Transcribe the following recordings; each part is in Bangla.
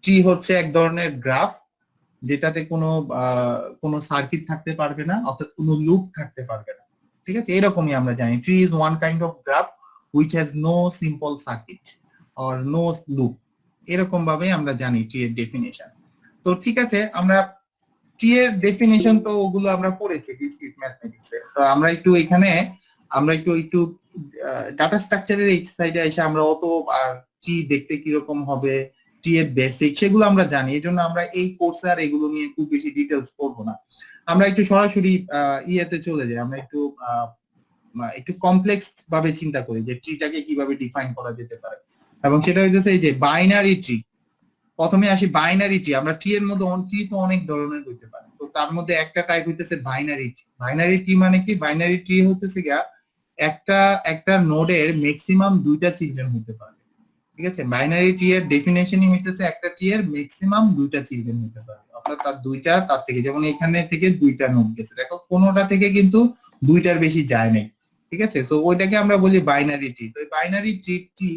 ট্রি হচ্ছে এক ধরনের গ্রাফ যেটাতে কোনো সার্কিট থাকতে পারবে না, অর্থাৎ কোনো লুপ থাকতে পারবে না। ঠিক আছে, এরকমই আমরা জানি tree is one kind of graph which has no simple circuit or no loop. এরকম ভাবে আমরা জানি ট্রি এর ডেফিনেশন। তো ঠিক আছে, আমরা ট্রি এর ডেফিনেশন তো ওগুলো আমরা পড়েছি ডিসক্রিট ম্যাথমেটিক্সে। তো আমরা একটু এখানে একটু ডাটা স্ট্রাকচারের এই সাইডে এসে আমরা অত ট্রি দেখতে কিরকম হবে, ট্রি এর বেসিক সেগুলো আমরা জানি, এই জন্য আমরা এই কোর্সে আর এগুলো নিয়ে খুব বেশি ডিটেলস পড়বো না। আমরা একটু সরাসরি ইয়েতে চলে যাই, আমরা একটু কমপ্লেক্স ভাবে চিন্তা করি যে ট্রিটাকে কিভাবে ডিফাইন করা যেতে পারে। এবং সেটা হইতেছে এই যে বাইনারি ট্রি। প্রথমে আসি বাইনারি ট্রি। আমরা ট্রি এর মধ্যে ট্রি তো অনেক ধরনের হইতে পারে, তো তার মধ্যে একটা টাইপ হইতেছে বাইনারি ট্রি। বাইনারি ট্রি মানে কি? বাইনারি ট্রি হইতেছে গিয়া একটা নোডের ম্যাক্সিমাম দুইটা চিলড্রেন হতে পারে। ঠিক আছে, বাইনারি ট্রি এর ডেফিনেশনই হইতেছে একটা ট্রি এর ম্যাক্সিমাম দুইটা চিলড্রেন হতে পারে, অর্থাৎ তার থেকে, যেমন এখানে থেকে দুইটা নোড গেছে, দেখো কোনোটা থেকে কিন্তু দুইটার বেশি যায় নাই। ঠিক আছে, তো ওইটাকে আমরা বলি বাইনারি ট্রি। তো binary tree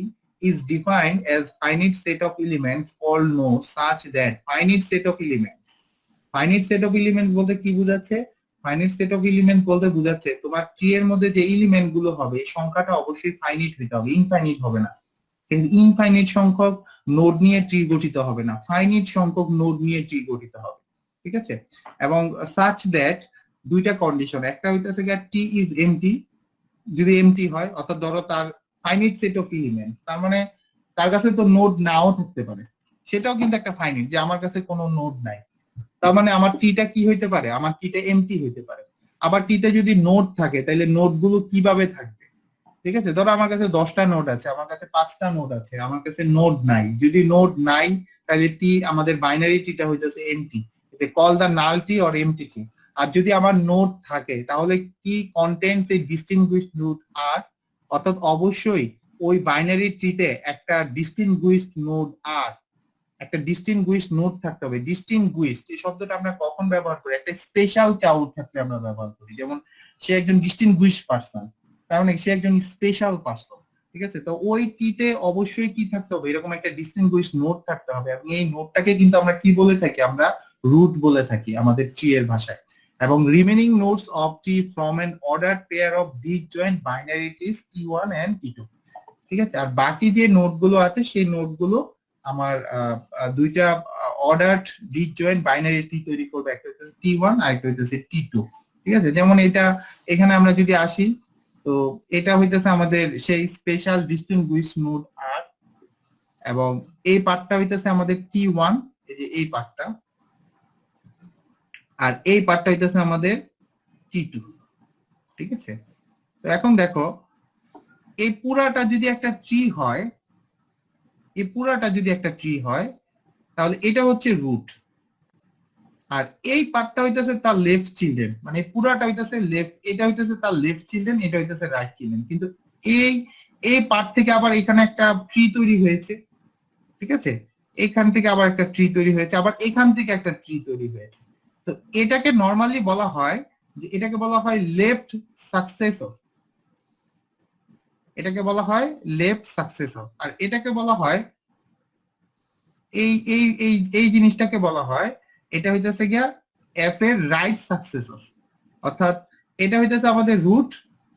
is defined as finite set of elements called nodes such that finite set of elements বলতে কি বোঝাচ্ছে? ফাইনাইট সেট অফ এলিমেন্ট বলতে বোঝাচ্ছে তোমার ট্রি এর মধ্যে যে এলিমেন্ট গুলো হবে সংখ্যাটা অবশ্যই ফাইনাইট হতে হবে, ইনফাইনাইট হবে না। ইনফাইনাইট সংখ্যক নোড নিয়ে ট্রি গঠিত হবে না, ফাইনাইট সংখ্যক নোড নিয়ে ট্রি গঠিত হবে। ঠিক আছে, এবং সাচ দ্যাট দুইটা কন্ডিশন, একটা হইতেছে টি ইজ এমটি, যদি এমটি হয় অর্থাৎ ধরো তার ফাইনাইট সেট অফ এলিমেন্টস, তার মানে তার কাছে তো নোড নাও থাকতে পারে, সেটাও কিন্তু একটা ফাইনাইট, যে আমার কাছে কোনো নোড নাই, তার মানে আমার টিটা কি হইতে পারে? আমার টিটা এমটি হইতে পারে। আবার টিতে যদি নোড থাকে তাহলে নোড গুলো কিভাবে থাকবে? ঠিক আছে, ধরো আমার কাছে 10টা নোড আছে, আমার কাছে 5টা নোড আছে, আমার কাছে নোড নাই। যদি নোড নাই তাহলে টি, আমাদের বাইনারি টিটা হইতেছে empty, called the null tree or empty tree. আর যদি আমার নোড থাকে তাহলে কি contents a distinguished node R, অর্থাৎ অবশ্যই ওই বাইনারি ট্রিতে একটা ডিস্টিংগুইশড নোড আর, একটা ডিস্টিংগুইশড নোড থাকতে হবে। ডিস্টিংগুইশড এই শব্দটা আমরা কখন ব্যবহার করি? একটা স্পেশাল চাউট থাকলে আমরা ব্যবহার করি, যেমন সে একজন ডিস্টিংগুইশড পারসন, তার মানে সে একজন স্পেশাল পারসন। ঠিক আছে, তো ওই টিতে অবশ্যই কি থাকতে হবে? এরকম একটা ডিস্টিংগুইশড নোড থাকতে হবে, এবং এই নোডটাকে কিন্তু আমরা কি বলে থাকি? আমরা রুট বলে থাকি আমাদের ট্রি এর ভাষায়। এবং remaining nodes of tree from an order pair of disjoint binary trees টি1 এন্ড টি2। ঠিক আছে, আর বাকি যে নোড গুলো আছে সেই নোড গুলো আমার দুইটা অর্ডার ডিসজয়েন্ট বাইনারি ট্রি তৈরি করবে, একটা হচ্ছে টি1 আর একটা হচ্ছে টি2। ঠিক আছে, যেমন এটা এখানে আমরা যদি আসি, তো এটা হইতেছে আমাদের সেই স্পেশাল ডিস্টিংগুইশড নোড আর, এবং এই পার্টটা হইতেছে আমাদের টি1, এই যে এই পার্টটা, আর এই পার্টটা হইতেছে আমাদের টি2। ঠিক আছে, তো এখন দেখো এই পুরাটা যদি একটা ট্রি হয়, তাহলে এটা হচ্ছে রুট, আর এই পার্টটা হইতেছে তার লেফট চিলড্রেন, মানে পুরাটা হইতেছে লেফট, এটা হইতেছে তার লেফট চিলড্রেন, এটা হইতেছে রাইট চিলড্রেন। কিন্তু এই পার্ট থেকে আবার এখানে একটা ট্রি তৈরি হয়েছে। ঠিক আছে, এখান থেকে আবার একটা ট্রি তৈরি হয়েছে, আবার এখান থেকে একটা ট্রি তৈরি হয়েছে। তো এটাকে নরমালি বলা হয় যে এটাকে বলা হয় লেফট সাকসেসর, এটাকে বলা হয় লেফট সাকসেসর। আর এটাকে বলা হয় এই এই এই এই জিনিসটাকে বলা হয়, এটা হইতেছে গিয়া এফ এর রাইট সাকসেসর। অর্থাৎ এটা হইতেছে আমাদের রুট,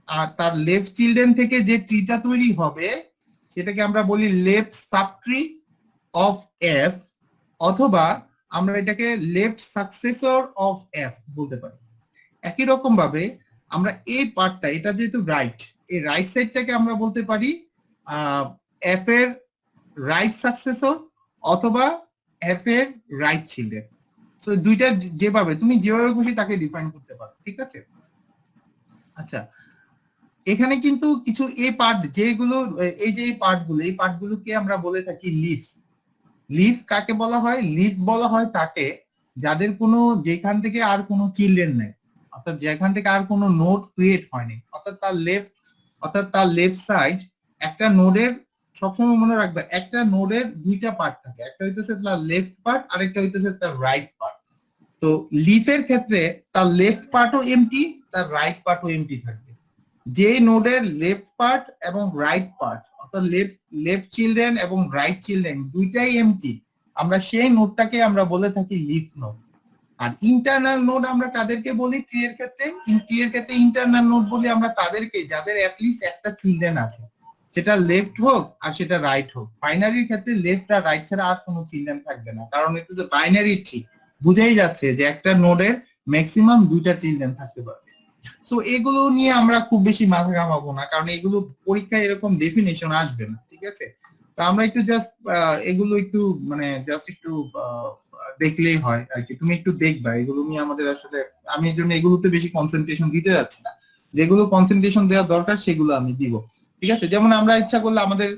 আর তার লেফট চিলড্রেন থেকে যে ট্রিটা তৈরি হবে সেটাকে আমরা বলি লেফট সাবট্রি অফ এফ, অথবা আমরা এটাকে লেফট সাকসেসর অফ এফ বলতে পারি। একই রকম ভাবে আমরা এই পার্টটা, এটা যেহেতু রাইট, এই রাইট সাইডটাকে আমরা বলতে পারি এফ এর রাইট সাকসেসর অথবা এফ এর রাইট চিলড্রেন। সো দুইটা যেভাবে তুমি যেভাবে খুশি তাকে ডিফাইন করতে পারো। ঠিক আছে, আচ্ছা এখানে কিন্তু কিছু এই পার্ট যেগুলো, এই যে এই পার্টগুলোকে আমরা বলে থাকি লিফ। লিফ কাকে বলা হয়? লিফ বলা হয় তাকে যাদের কোনো, যেখান থেকে আর কোনো চিলড্রেন নেই, অর্থাৎ যেখান থেকে আর কোনো নোড ক্রিয়েট হয়নি, অর্থাৎ তার লেফট সাইড একটা নোডের, সবসময় মনে রাখবে একটা নোডের দুইটা পার্ট থাকে, একটা হইতেছে তার লেফট পার্ট আর একটা হইতেছে তার রাইট পার্ট। তো লিফের ক্ষেত্রে তার লেফট পার্টও এমটি, তার রাইট পার্টও এমটি থাকবে। যে নোডের লেফট পার্ট এবং রাইট পার্ট, অর্থাৎ লেফট চিলড্রেন এবং রাইট চিলড্রেন দুইটাই এমটি, আমরা সেই নোডটাকে আমরা বলে থাকি লিফ নোড। আর ইন্টারনাল নোড আমরা কাদেরকে বলি ট্রি এর ক্ষেত্রে? ট্রি এর ক্ষেত্রে ইন্টারনাল নোড বলি আমরা তাদেরকে যাদের অ্যাটলিস্ট একটা চিলড্রেন আছে, সেটা লেফট হোক আর সেটা রাইট হোক। বাইনারির ক্ষেত্রে লেফট আর রাইট ছাড়া আর কোনো চিলড্রেন থাকবে না, কারণ এটা যে বাইনারি ট্রি, বুঝেই যাচ্ছে যে একটা নোডের ম্যাক্সিমাম 2টা চিলড্রেন থাকতে পারবে। সো এগুলো নিয়ে আমরা খুব বেশি মাথা ঘামাবো না, কারণ এগুলো পরীক্ষায় এরকম ডেফিনেশন আসবে না, ঠিক আছে? তো আমরা একটু জাস্ট এগুলো একটু মানে জাস্ট একটু দেখলেই হয় আর কি। তুমি একটু দেখবা, এগুলো নিয়ে আমাদের আসলে আমি এই জন্য এগুলোতে বেশি কনসেন্ট্রেশন দিতে যাচ্ছি না, যেগুলো কনসেন্ট্রেশন দেওয়া দরকার সেগুলো আমি দিব, ঠিক আছে? যেমন আমরা ইচ্ছা করলে আমাদের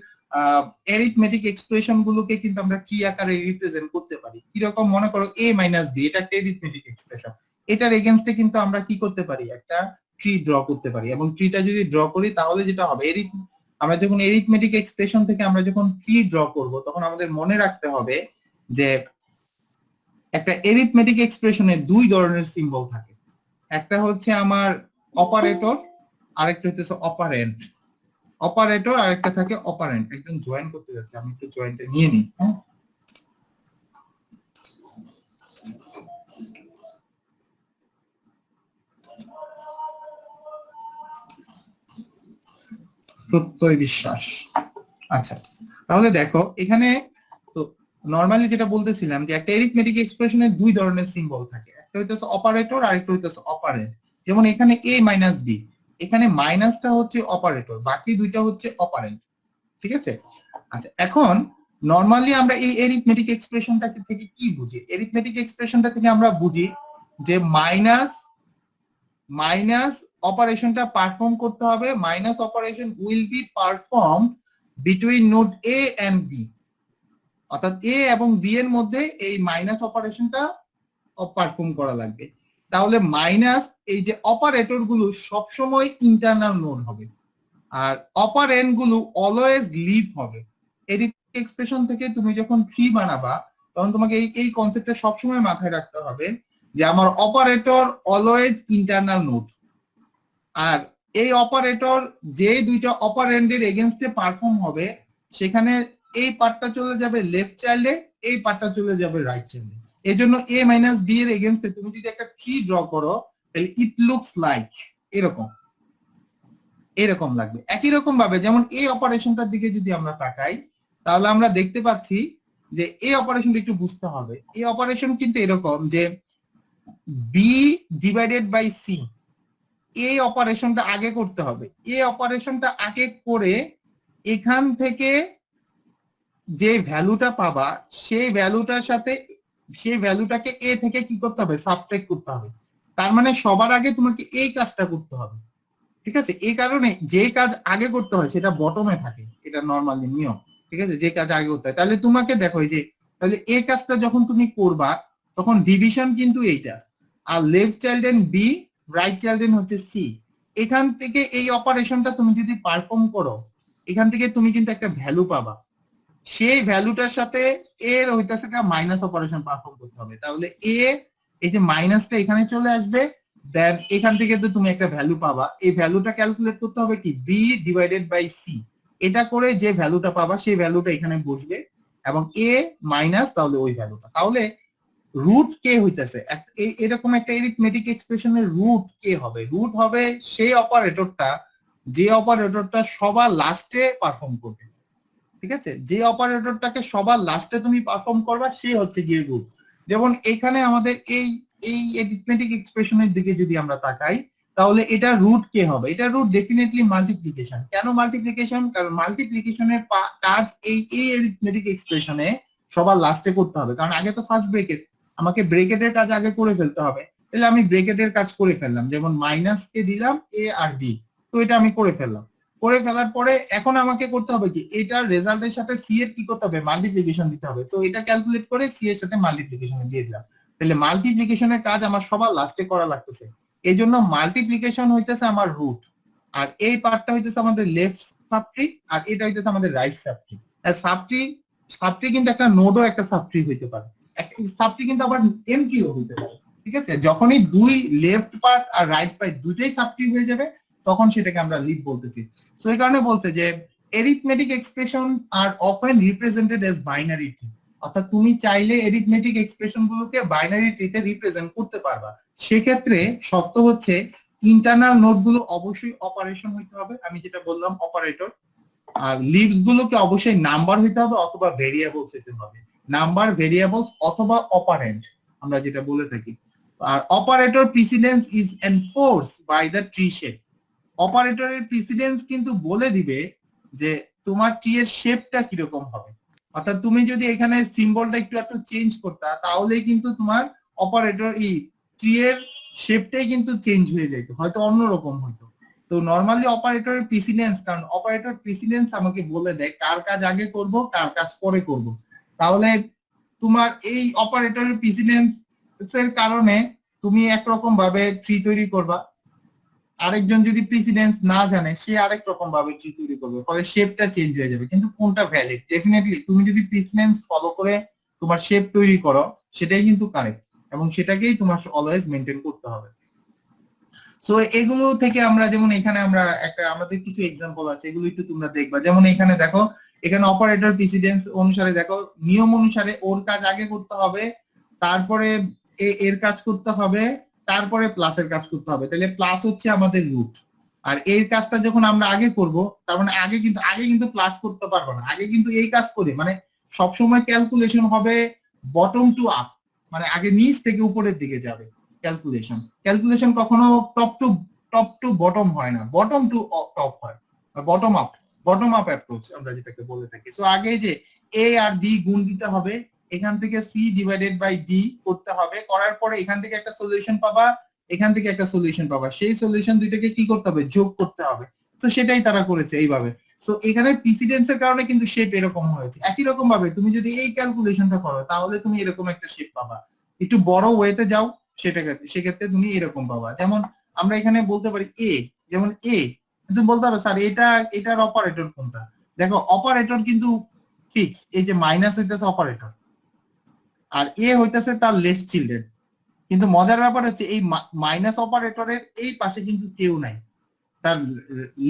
অ্যারিথমেটিক এক্সপ্রেশন গুলোকে কিন্তু আমরা ট্রি আকারে রিপ্রেজেন্ট করতে পারি। কিরকম? মনে করো a মাইনাস b, এটা একটা অ্যারিথমেটিক এক্সপ্রেশন, এটার এগেইনস্টে কিন্তু আমরা কি করতে পারি? একটা ট্রি ড্র করতে পারি, এবং ট্রিটা যদি ড্র করি তাহলে যেটা হবে, আমরা যখন অ্যারিথমেটিক এক্সপ্রেশন থেকে আমরা যখন ট্রি ড্র করব তখন আমাদের মনে রাখতে হবে যে একটা অ্যারিথমেটিক এক্সপ্রেশনে 2 ধরনের সিম্বল থাকে, একটা হচ্ছে আমার অপারেটর, আরেকটা হচ্ছে অপারেন্ট। অপারেটর আর একটা থাকে অপারেন্ট। একদম জয়েন করতে যাচ্ছে, আমি একটু জয়েন্টে নিয়ে নিই। হ্যাঁ, প্রত্যয় বিশ্বাস। আচ্ছা, তাহলে দেখো এখানে তো নরমালি যেটা বলতেছিলাম যে একটা অ্যারিথমেটিক এক্সপ্রেশনে 2 ধরনের সিম্বল থাকে, একটা হইতেছে অপারেটর আর একটা হইতেছে অপারেন্ট। যেমন এখানে a মাইনাস b, এখানে মাইনাসটা হচ্ছে অপারেটর, বাকি দুইটা হচ্ছে অপারেন্ট, ঠিক আছে? আচ্ছা, এখন নরমালি আমরা এই অ্যারিথমেটিক এক্সপ্রেশনটা থেকে কি বুঝি? অ্যারিথমেটিক এক্সপ্রেশনটা থেকে আমরা বুঝি যে মাইনাস মাইনাস অপারেশনটা পারফর্ম করতে হবে, minus operation will be perform between node A and B, অর্থাৎ এ এবং বি এর মধ্যে এই মাইনাস অপারেশনটা পারফর্ম করা লাগবে। তাহলে মাইনাস এই যে অপারেটর গুলো সবসময় ইন্টারনাল নোড হবে, আর অপারেন্ড গুলো অলওয়েজ লিভ হবে। এই এক্সপ্রেশন থেকে তুমি যখন ট্রি বানাবা তখন তোমাকে এই কনসেপ্টটা সবসময় মাথায় রাখতে হবে যে আমার অপারেটর অলওয়েজ ইন্টারনাল নোড, আর এই অপারেটর যে দুইটা অপারেন্ডের এগেইনস্টে পারফর্ম হবে সেখানে এই পার্টটা চলে যাবে লেফট চাইল্ডে, এই পার্টটা চলে যাবে রাইট চাইল্ডে। এই জন্য a মাইনাস b এর এগেইনস্টে তুমি যদি একটা ট্রি ড্র করো তাহলে ইট লুকস লাইক এরকম, এরকম লাগবে। একই রকম ভাবে যেমন এই অপারেশনটার দিকে যদি আমরা তাকাই তাহলে আমরা দেখতে পাচ্ছি যে এই অপারেশনটা একটু বুঝতে হবে। এই অপারেশন কিন্তু এরকম যে b ডিভাইডেড বাই c, এই অপারেশনটা আগে করতে হবে। এই অপারেশনটা আগে করে এখান থেকে যে ভ্যালুটা পাবা সেই ভ্যালুটার সাথে সেই ভ্যালুটাকে এ থেকে কি করতে হবে? সাবট্রাক্ট করতে হবে। তার মানে সবার আগে তোমাকে এই কাজটা করতে হবে, ঠিক আছে? এই কারণে যে কাজ আগে করতে হয় সেটা বটমে থাকে, এটা নরমালি নিয়ম, ঠিক আছে? যে কাজ আগে করতে হয়। তাহলে তোমাকে দেখো এই যে তাহলে এই কাজটা যখন তুমি করবা তখন ডিভিশন কিন্তু এইটা, আর left children B, right children হচ্ছে সি। এখান থেকে এই অপারেশনটা তুমি যদি পারফর্ম করো এখান থেকে তুমি কিন্তু একটা ভ্যালু পাবা, সেই ভ্যালুটার সাথে এর হইতাছে মাইনাস অপারেশন পারফর্ম করতে হবে। তাহলে এ এই যে মাইনাসটা এখানে চলে আসবে, দেন এখান থেকে তো তুমি একটা ভ্যালু পাবা, এই ভ্যালুটা ক্যালকুলেট করতে হবে কি বি ডিভাইডেড বাই সি, এটা করে যে ভ্যালুটা পাবা সেই ভ্যালুটা এখানে বসবে এবং এ মাইনাস তাহলে ওই ভ্যালুটা। তাহলে রুট কে হইতেছে এরকম একটা এরিথমেটিক এক্সপ্রেশনের রুট কে হবে? রুট হবে সেই অপারেটরটা যে অপারেটরটা সবার লাস্টে পারফর্ম করবে, ঠিক আছে? যে অপারেটরটাকে সবার লাস্টে তুমি পারফর্ম করবা সে হচ্ছে গিয়ে রুট। যেমন এখানে আমাদের এই এই অ্যারিথমেটিক এক্সপ্রেশনের দিকে যদি আমরা তাকাই তাহলে এটা রুট কে হবে? এটা রুট ডেফিনেটলি মাল্টিপ্লিকেশন। কেন মাল্টিপ্লিকেশন? কারণ মাল্টিপ্লিকেশনের কাজ এই এই অ্যারিথমেটিক এক্সপ্রেশনে সবার লাস্টে করতে হবে, কারণ আগে তো ফার্স্ট ব্রেকেট, আমাকে ব্রেকেটের কাজ আগে করে ফেলতে হবে। তাহলে আমি ব্রেকেটের কাজ করে ফেললাম, যেমন মাইনাস কে দিলাম এ আর বি, তো এটা আমি করে ফেললাম। করে ফেলার পরে এখন আমাকে করতে হবে কি এটার রেজাল্টের সাথে সি এর কি করতে হবে? মাল্টিপ্লিকেশন দিতে হবে। তো এটা ক্যালকুলেট করে সি এর সাথে মাল্টিপ্লিকেশন দিয়ে দিলাম। তাহলে মাল্টিপ্লিকেশনের কাজ আমার সবার লাস্টে করা লাগতেছে, এই জন্য মাল্টিপ্লিকেশন হইতেছে আমার রুট, আর এই পার্টটা হইতেছে আমাদের লেফট সাবট্রি, আর এটা হইতেছে আমাদের রাইট সাবট্রি। সাবট্রি সাবট্রি কিন্তু একটা নোডও একটা সাবট্রি হইতে পারে, একটা সাবট্রি কিন্তু আবার এমটিও হইতে পারে, ঠিক আছে? যখনই দুই লেফট পার্ট আর রাইট পার্ট দুইটাই সাবট্রি হয়ে যাবে তখন সেটাকে আমরা লিফ বলতেছি। সো এই কারণে বলছে যে arithmetic expression are often represented as binary tree. অর্থাৎ তুমি চাইলে এরিথমেটিক এক্সপ্রেশন গুলোকে বাইনারি ট্রিতে রিপ্রেজেন্ট করতে পারবা। সেক্ষেত্রে শর্ত হচ্ছে ইন্টারনাল নোড গুলো অবশ্যই অপারেশন হইতে হবে, আমি যেটা বললাম অপারেটর। আর লিভস গুলোকে অবশ্যই নাম্বার হইতে হবে অথবা ভেরিয়েবলস হইতে হবে, নাম্বার, ভেরিয়েবলস অথবা অপারেন্ট আমরা যেটা বলে থাকি। আর operator precedence is enforce by the tree shape. অপারেটরের প্রিসিডেন্স কিন্তু বলে দিবে যে তোমার ট্রি এর শেপটা কিরকম হবে। অর্থাৎ তুমি যদি এখানে সিম্বলটা একটু চেঞ্জ করতা তাহলে কিন্তু তোমার অপারেটর ট্রি এর শেপটাই কিন্তু চেঞ্জ হয়ে যেত, হয়তো অন্যরকম হইতো। তো নরমালি অপারেটরের প্রিসিডেন্স, কারণ অপারেটর প্রিসিডেন্স আমাকে বলে দেয় কার কাজ আগে করব কার কাজ পরে করব। তাহলে তোমার এই অপারেটরের প্রিসিডেন্স এর কারণে তুমি একরকম ভাবে ট্রি তৈরি করবা, আরেকজন যদি প্রিসিডেন্স না জানে সে আরেক রকম ভাবে ট্রি তৈরি করবে, ফলে শেপটা চেঞ্জ হয়ে যাবে। কিন্তু কোনটা ভ্যালিড? ডেফিনেটলি তুমি যদি প্রিসিডেন্স ফলো করে তোমার শেপ তৈরি করো সেটাই কিন্তু কারেক্ট, এবং সেটাকেই তোমার অলওয়েজ মেনটেন করতে হবে। সো এগুলো থেকে আমরা যেমন এখানে আমরা আমাদের কিছু এক্সাম্পল আছে, এগুলো একটু তোমরা দেখবা। যেমন এখানে দেখো, এখানে অপারেটর প্রিসিডেন্স অনুসারে দেখো নিয়ম অনুসারে ওর কাজ আগে করতে হবে, তারপরে এর কাজ করতে হবে, তারপরে প্লাসের কাজ করতে হবে। তাহলে প্লাস হচ্ছে আমাদের রুট, আর এর কাজটা যখন আমরা আগে করব তার মানে আগে কিন্তু প্লাস করতে পারবো না, আগে কিন্তু এই কাজ করে মানে সবসময় ক্যালকুলেশন হবে বটম টু আপ, মানে আগে নিচ থেকে উপরের দিকে যাবে ক্যালকুলেশন কখনো টপ টু বটম হয় না, বটম টু টপ হয়, বটম আপ অ্যাপ্রোচ আমরা যেটাকে বলে থাকি। সো আগে যে এ আর বি গুণ দিতে হবে, এখান থেকে সি ডিভাইডেড বাই ডি করতে হবে, করার পরে এখান থেকে একটা সলিউশন পাবা, এখান থেকে একটা সলিউশন পাবা, সেই সলিউশন দুইটাকে কি করতে হবে? যোগ করতে হবে। তো সেটাই তারা করেছে এইভাবে। সো এখানে প্রিসিডেন্সের কারণে কিন্তু শেপ এরকম হয়েছে। একই রকম ভাবে তুমি যদি এই ক্যালকুলেশনটা করো তাহলে তুমি এরকম একটা শেপ পাবা। একটু বড় ওয়েতে যাও সেক্ষেত্রে তুমি এরকম পাবা। যেমন আমরা এখানে বলতে পারি এ, যেমন এ তুমি বলতে পারো স্যার এটার অপারেটর কোনটা? দেখো অপারেটর কিন্তু ফিক্স, এই যে মাইনাস হইতেছে অপারেটর আর এ হইতেছে তার লেফট চিল্ড্রেন। কিন্তু মজার ব্যাপার হচ্ছে এই মাইনাস অপারেটরের এই পাশে কিন্তু কেউ নাই, তার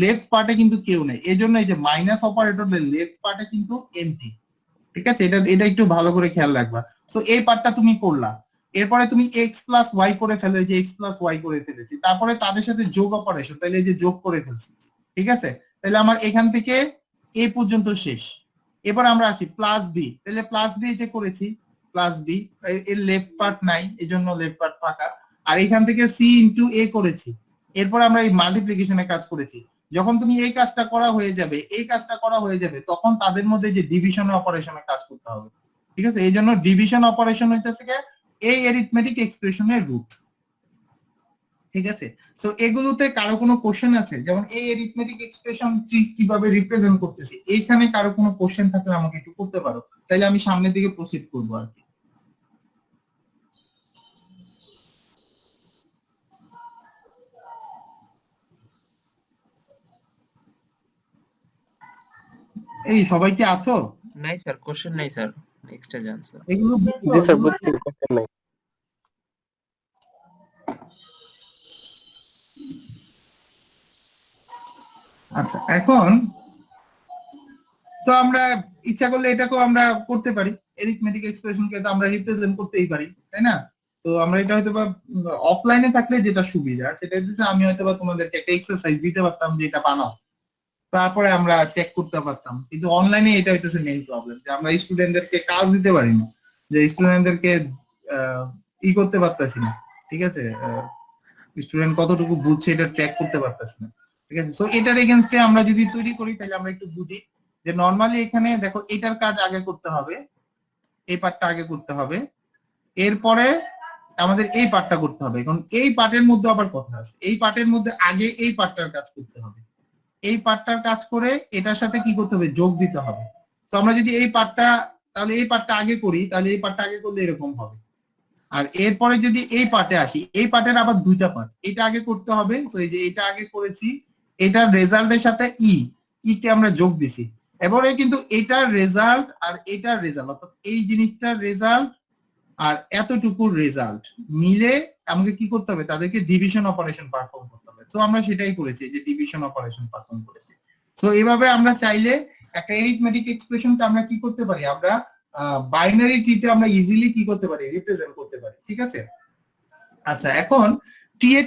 লেফট পার্টে কিন্তু কেউ নাই, এই জন্য এই যে মাইনাস অপারেটরের লেফট পার্টে কিন্তু এমটি। ঠিক আছে, এটা একটু ভালো করে খেয়াল রাখবা। সো এই পার্টটা তুমি করলা, এরপরে তুমি এক্স প্লাস ওয়াই করে ফেলো, যে এক্স প্লাস ওয়াই করে ফেলেছি, তারপরে তাদের সাথে যোগ অপারেশন, তাহলে এই যে যোগ করে ফেলছি। ঠিক আছে, তাহলে আমার এখান থেকে এ পর্যন্ত শেষ। এবার আমরা আসি প্লাস বি, তাহলে প্লাস বি যে করেছি প্লাস বি, এর লেফট পার্ট নাই এই জন্য লেফট পার্ট ফাঁকা। আর এখান থেকে সি ইন্টু এ করেছি, এরপর আমরা এই মাল্টিপ্লিকেশনের কাজ করেছি। যখন তুমি এই কাজটা করা হয়ে যাবে তখন তাদের মধ্যে যে ডিভিশন অপারেশনের কাজ করতে হবে। ঠিক আছে, এই জন্য ডিভিশন অপারেশন হইতেছে এই এরিথমেটিক এক্সপ্রেশনের রুট। ঠিক আছে, সো এগুলোতে কারো কোনো কোশ্চেন আছে? যেমন এই এরিথমেটিক এক্সপ্রেশন কিভাবে রিপ্রেজেন্ট করতেছি, এইখানে কারো কোনো কোশ্চেন থাকলে আমাকে একটু করতে পারো, তাইলে আমি সামনের দিকে প্রসিড করবো আর কি। এই সবাই কি আছো? নাই স্যার, কোশ্চেন নাই স্যার, নেক্সটে যান স্যার। এগুলো জি স্যার, বুঝছি, কোশ্চেন নাই। আচ্ছা, এখন তো আমরা ইচ্ছা করলে এটাকেও আমরা করতে পারি, এরিথমেটিক এক্সপ্রেশনকে তো আমরা রিপ্রেজেন্ট করতেই পারি, তাই না? তো আমরা এটা হয়তো বা অফলাইনে থাকলে যেটা সুবিধা সেটা হচ্ছে আমি হয়তো বা তোমাদেরকে একটা এক্সারসাইজ দিতে পারতাম যে এটা বানাও, তারপরে আমরা চেক করতে পারতাম। কিন্তু অনলাইনে এটা হইতেছে মেইন প্রবলেম, যে আমরা স্টুডেন্টদেরকে কাজ দিতে পারি না, যে স্টুডেন্টদেরকে ই করতে পারতাছি না। ঠিক আছে, স্টুডেন্ট কতটুকু বুঝছে এটা ট্র্যাক করতে পারতাছি না। ঠিক আছে, সো এটার এগেইনস্টে আমরা যদি তৈরি করি তাহলে আমরা একটু বুঝি যে নরমালি এখানে দেখো এটার কাজ আগে করতে হবে, এই পার্টটা আগে করতে হবে, এরপরে আমাদের এই পার্টটা করতে হবে। এখন এই পার্টের মধ্যে আবার কথা আছে, এই পার্টের মধ্যে আগে এই পার্টটার কাজ করতে হবে, এই পার্টটার কাজ করে এটার সাথে কি করতে হবে? যোগ দিতে হবে। তো আমরা যদি এই পার্টটা আগে করি তাহলে এই পার্টটা আগে করলে এরকম হবে। আর এরপরে যদি এই পার্টে আসি, এই পার্টের আবার দুইটা পার্ট, এটা আগে করতে হবে। তো এই যে এটা আগে করেছি, এটার রেজাল্টের সাথে কে আমরা যোগ দিছি, এবারে কিন্তু এটার রেজাল্ট আর এটার রেজাল্ট, অর্থাৎ এই জিনিসটার রেজাল্ট আর এতটুকুর রেজাল্ট মিলে আমাকে কি করতে হবে? তাদেরকে ডিভিশন অপারেশন পারফর্ম করতে হবে। তো আমরা সেটাই করেছি, যে ডিভিশন অপারেশন পারফর্ম করেছি। তো এইভাবে আমরা চাইলে একটা এরিথমেটিক এক্সপ্রেশনকে আমরা কি করতে পারি? আমরা বাইনারি ট্রিতে আমরা ইজিলি কি করতে পারি, রিপ্রেজেন্ট করতে পারি। ঠিক আছে, আচ্ছা এখন ট্রি এর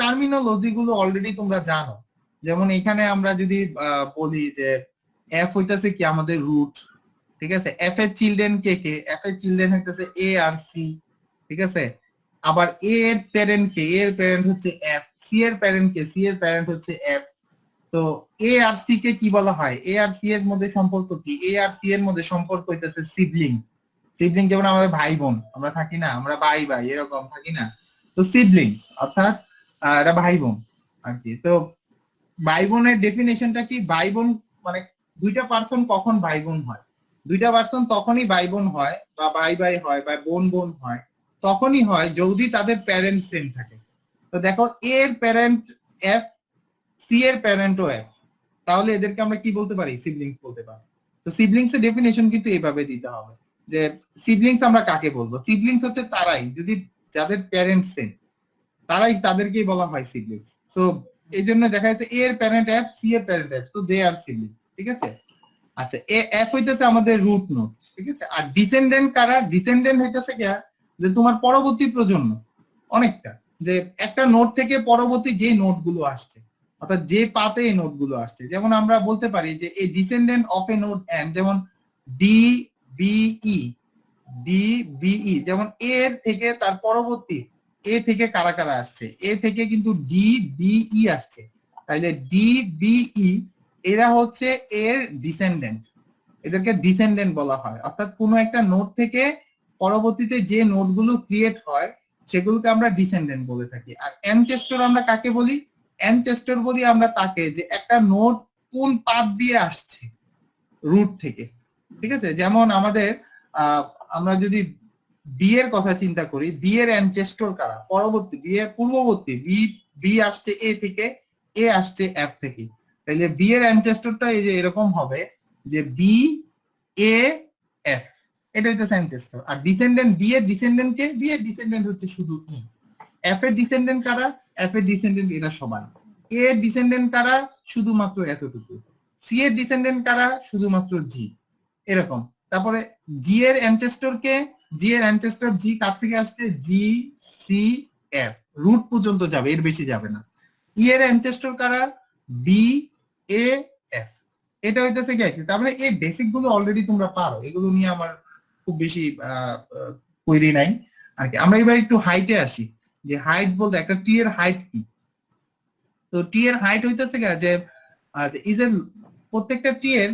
টার্মিনোলজি গুলো অলরেডি তোমরা জানো। যেমন এখানে আমরা যদি বলি যে এফ হইতাছে কি আমাদের রুট, ঠিক আছে, এফ এর চিলড্রেন কে কে, এফ এর চিলড্রেন হইতাছে এ আর সি, ঠিক আছে। আবার এ এর প্যারেন্ট কে, এ এর প্যারেন্ট হচ্ছে এফ, সি এর প্যারেন্ট কে, সি এর প্যারেন্ট হচ্ছে এফ। তো এ আর সি কে কি বলা হয়, এ আর সি এর মধ্যে সম্পর্ক কি, এ আর সি এর মধ্যে সম্পর্ক হইতাছে সিবলিং। সিবলিং যেমন আমাদের ভাই বোন আমরা থাকি না, আমরা ভাই ভাই এরকম থাকি না, তো সিবলিং অর্থাৎ এটা ভাই বোন আর কি। তো ভাই বোনের ডেফিনেশনটা কি, ভাই বোন মানে দুইটা পার্সন কখন ভাই বোন হয়, দুইটা পার্সন তখনই ভাই বোন হয় বা ভাই ভাই হয় বা বোন বোন হয়, তখনই হয় যদি তাদের প্যারেন্ট সেম থাকে। তো দেখো এ এর প্যারেন্ট এফ, সি এর প্যারেন্টও এফ, তাহলে এদেরকে আমরা কি বলতে পারি, সিবলিংস বলতে পারি। তো সিবলিংস এর ডেফিনেশন কিন্তু এইভাবে দিতে হবে যে সিবলিংস আমরা কাকে বলবো, সিবলিংস হচ্ছে তারাই যদি যাদের প্যারেন্ট সেম, তারাই তাদেরকেই বলা হয় সিবলিংস। সো এই জন্য দেখা যাচ্ছে এ এর প্যারেন্ট এফ, সি এর parent F, so they are siblings. ঠিক আছে, আচ্ছা এ এফ হইতেছে আমাদের রুট নোড, ঠিক আছে। আর ডিসেন্ডেন্ট কারা, ডিসেন্ডেন্ট হইতেছে কি যে তোমার পরবর্তী প্রজন্ম, অনেকটা যে একটা নোড থেকে পরবর্তী যে নোড গুলো আসছে, অর্থাৎ যে পাতে এই নোড গুলো আসছে। যেমন আমরা বলতে পারি যে এই descendant of a node M, যেমন ডি বিই, ডি বিই, যেমন এ এর থেকে তার পরবর্তী এ থেকে কারা কারা আসছে, এ থেকে কিন্তু ডি বিই আসছে, তাইলে ডি বিই এরা হচ্ছে এর ডিসেন্ডেন্ট, এদেরকে ডিসেন্ডেন্ট বলা হয়। অর্থাৎ কোনো একটা নোড থেকে পরবর্তীতে যে নোডগুলো ক্রিয়েট হয় সেগুলোকে আমরা ডিসেন্ডেন্ট বলে থাকি। আর অ্যানচেস্টর আমরা কাকে বলি, অ্যানচেস্টর বলি আমরা তাকে যে একটা নোড কোন পাথ দিয়ে আসছে রুট থেকে। ঠিক আছে, যেমন আমাদের আমরা যদি বি এর কথা চিন্তা করি, বি এর অ্যানচেস্টর কারা, পরবর্তী বি এর পূর্ববর্তী, বি বি আসছে এ থেকে, এ আসছে এফ থেকে, তাহলে বি এর অ্যানচেস্টরটা এই যে এরকম হবে যে বি এ এফ, এটা হচ্ছে অ্যানচেস্টর। আর ডিসেন্ডেন্ট, বি এর ডিসেন্ডেন্ট কে, বি এর ডিসেন্ডেন্ট হচ্ছে শুধু ই। এফ এর ডিসেন্ডেন্ট কারা, এফ এর ডিসেন্ডেন্ট এরা সবাই। এ এর ডিসেন্ডেন্ট কারা, শুধুমাত্র এতটুকু। সি এর ডিসেন্ডেন্ট কারা, শুধুমাত্র জি, এরকম। তারপরে জি এর অ্যানচেস্টর কে, জি এর অ্যানচেস্টর জি কার থেকে আসছে, জি সি এফ, রুট পর্যন্ত যাবে, এর বেশি যাবে না। ই এর অ্যানচেস্টর কারা, বি এ এফ, এটা হইতেছে কি। তারপরে এই বেসিক গুলো অলরেডি তোমরা পারো, এগুলো নিয়ে আমার খুব বেশি কোয়েরি নাই আর কি। আমরা এবার একটু হাইটে আসি, যে হাইট বলতে একটা টি এর হাইট কি। তো টি এর হাইট হইতেছে যে ইজ এ, প্রত্যেকটা টি এর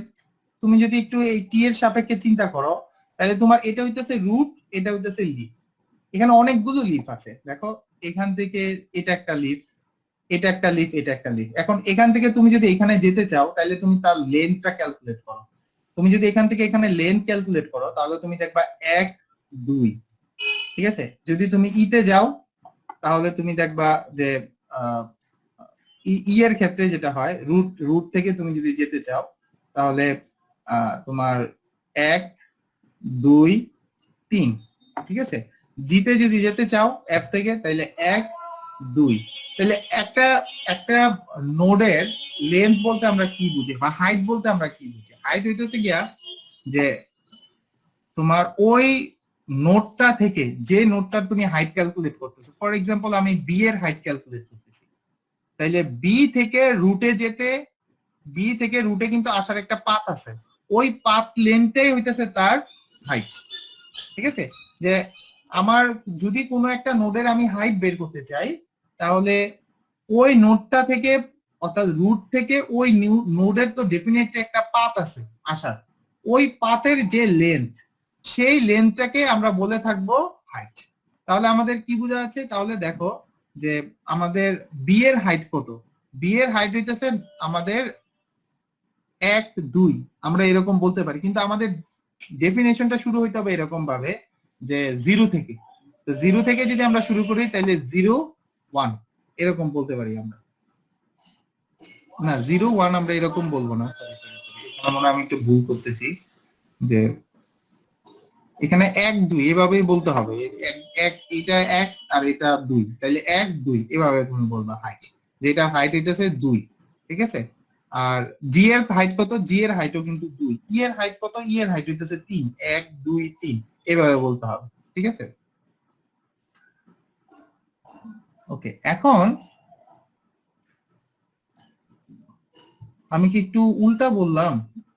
তুমি যদি একটু এই টি এর সাপেক্ষে চিন্তা করো, তাহলে তোমার এটা হইতেছে রুট, এটা হইতেছে লিফ। এখানে অনেকগুলো লিফ আছে, দেখো এখান থেকে এটা একটা লিফ, এটা একটা লিফ, এটা একটা লিফ। এখন এখান থেকে তুমি যদি এখানে যেতে চাও তাহলে তুমি তার লেন্থটা ক্যালকুলেট করো। তুমি যদি এখান থেকে এখানে লেন্থ ক্যালকুলেট করো তাহলে তুমি দেখবা 1 2, ঠিক আছে। যদি তুমি ইতে যাও তাহলে তুমি দেখবা যে ই এর ক্ষেত্রে যেটা হয়, রুট রুট থেকে তুমি যদি যেতে চাও তাহলে তোমার 1 2 3, ঠিক আছে। জিতে যদি যেতে চাও এফ থেকে তাহলে 1 2, তাহলে একটা একটা নোডের লেন্থ বলতে আমরা কি বুঝি বা হাইট বলতে আমরা কি বুঝি, হাইট হইতেছে গিয়া যে তোমার ওই নোডটা থেকে যে নোডটা তুমি হাইট ক্যালকুলেট করতেছো। ফর এক্সাম্পল আমি বি এর হাইট ক্যালকুলেট করতেছি, তাইলে বি থেকে রুটে যেতে, বি থেকে রুটে কিন্তু আসার একটা পাথ আছে, ওই পাথ লেন্থটাই হইতেছে তার হাইট। ঠিক আছে, যে আমার যদি কোনো একটা নোডের আমি হাইট বের করতে চাই তাহলে ওই নোডটা থেকে, অর্থাৎ রুট থেকে ওই নোডের তো ডেফিনেটলি একটা পাথ আছে আসার, ওই পাথের যে লেন্থ, সেই লেন্থটাকে আমরা বলে থাকবো হাইট। তাহলে আমাদের কি বোঝা যাচ্ছে, তাহলে দেখো যে আমাদের বি এর হাইট কত, বি এর হাইট হইতেছে আমাদের 1 2, আমরা এরকম বলতে পারি, কিন্তু আমাদের ডেফিনেশনটা শুরু হইতে হবে এরকম ভাবে যে 0 থেকে। তো 0 থেকে যদি আমরা শুরু করি তাহলে 0 1 এরকম বলতে পারি আমরা, না 0 1 আমরা এরকম বলবো না, এখানে আমি একটু ভুল করতেছি, যে এখানে 1 2 এভাবেই বলতে হবে, এটা 1 আর এটা 2, তাহলে 1 2 এভাবে তুমি বলবা হাইট, যেটা হাইট হইতেছে 2, ঠিক আছে। আর জি এর হাইট কত, জি এর হাইটও কিন্তু 2, ই এর হাইট কত, ই এর হাইট হইতেছে 3, 1 2 3 এভাবে বলতে হবে, ঠিক আছে। ওকে, এখন আমি কি একটু উল্টা বললাম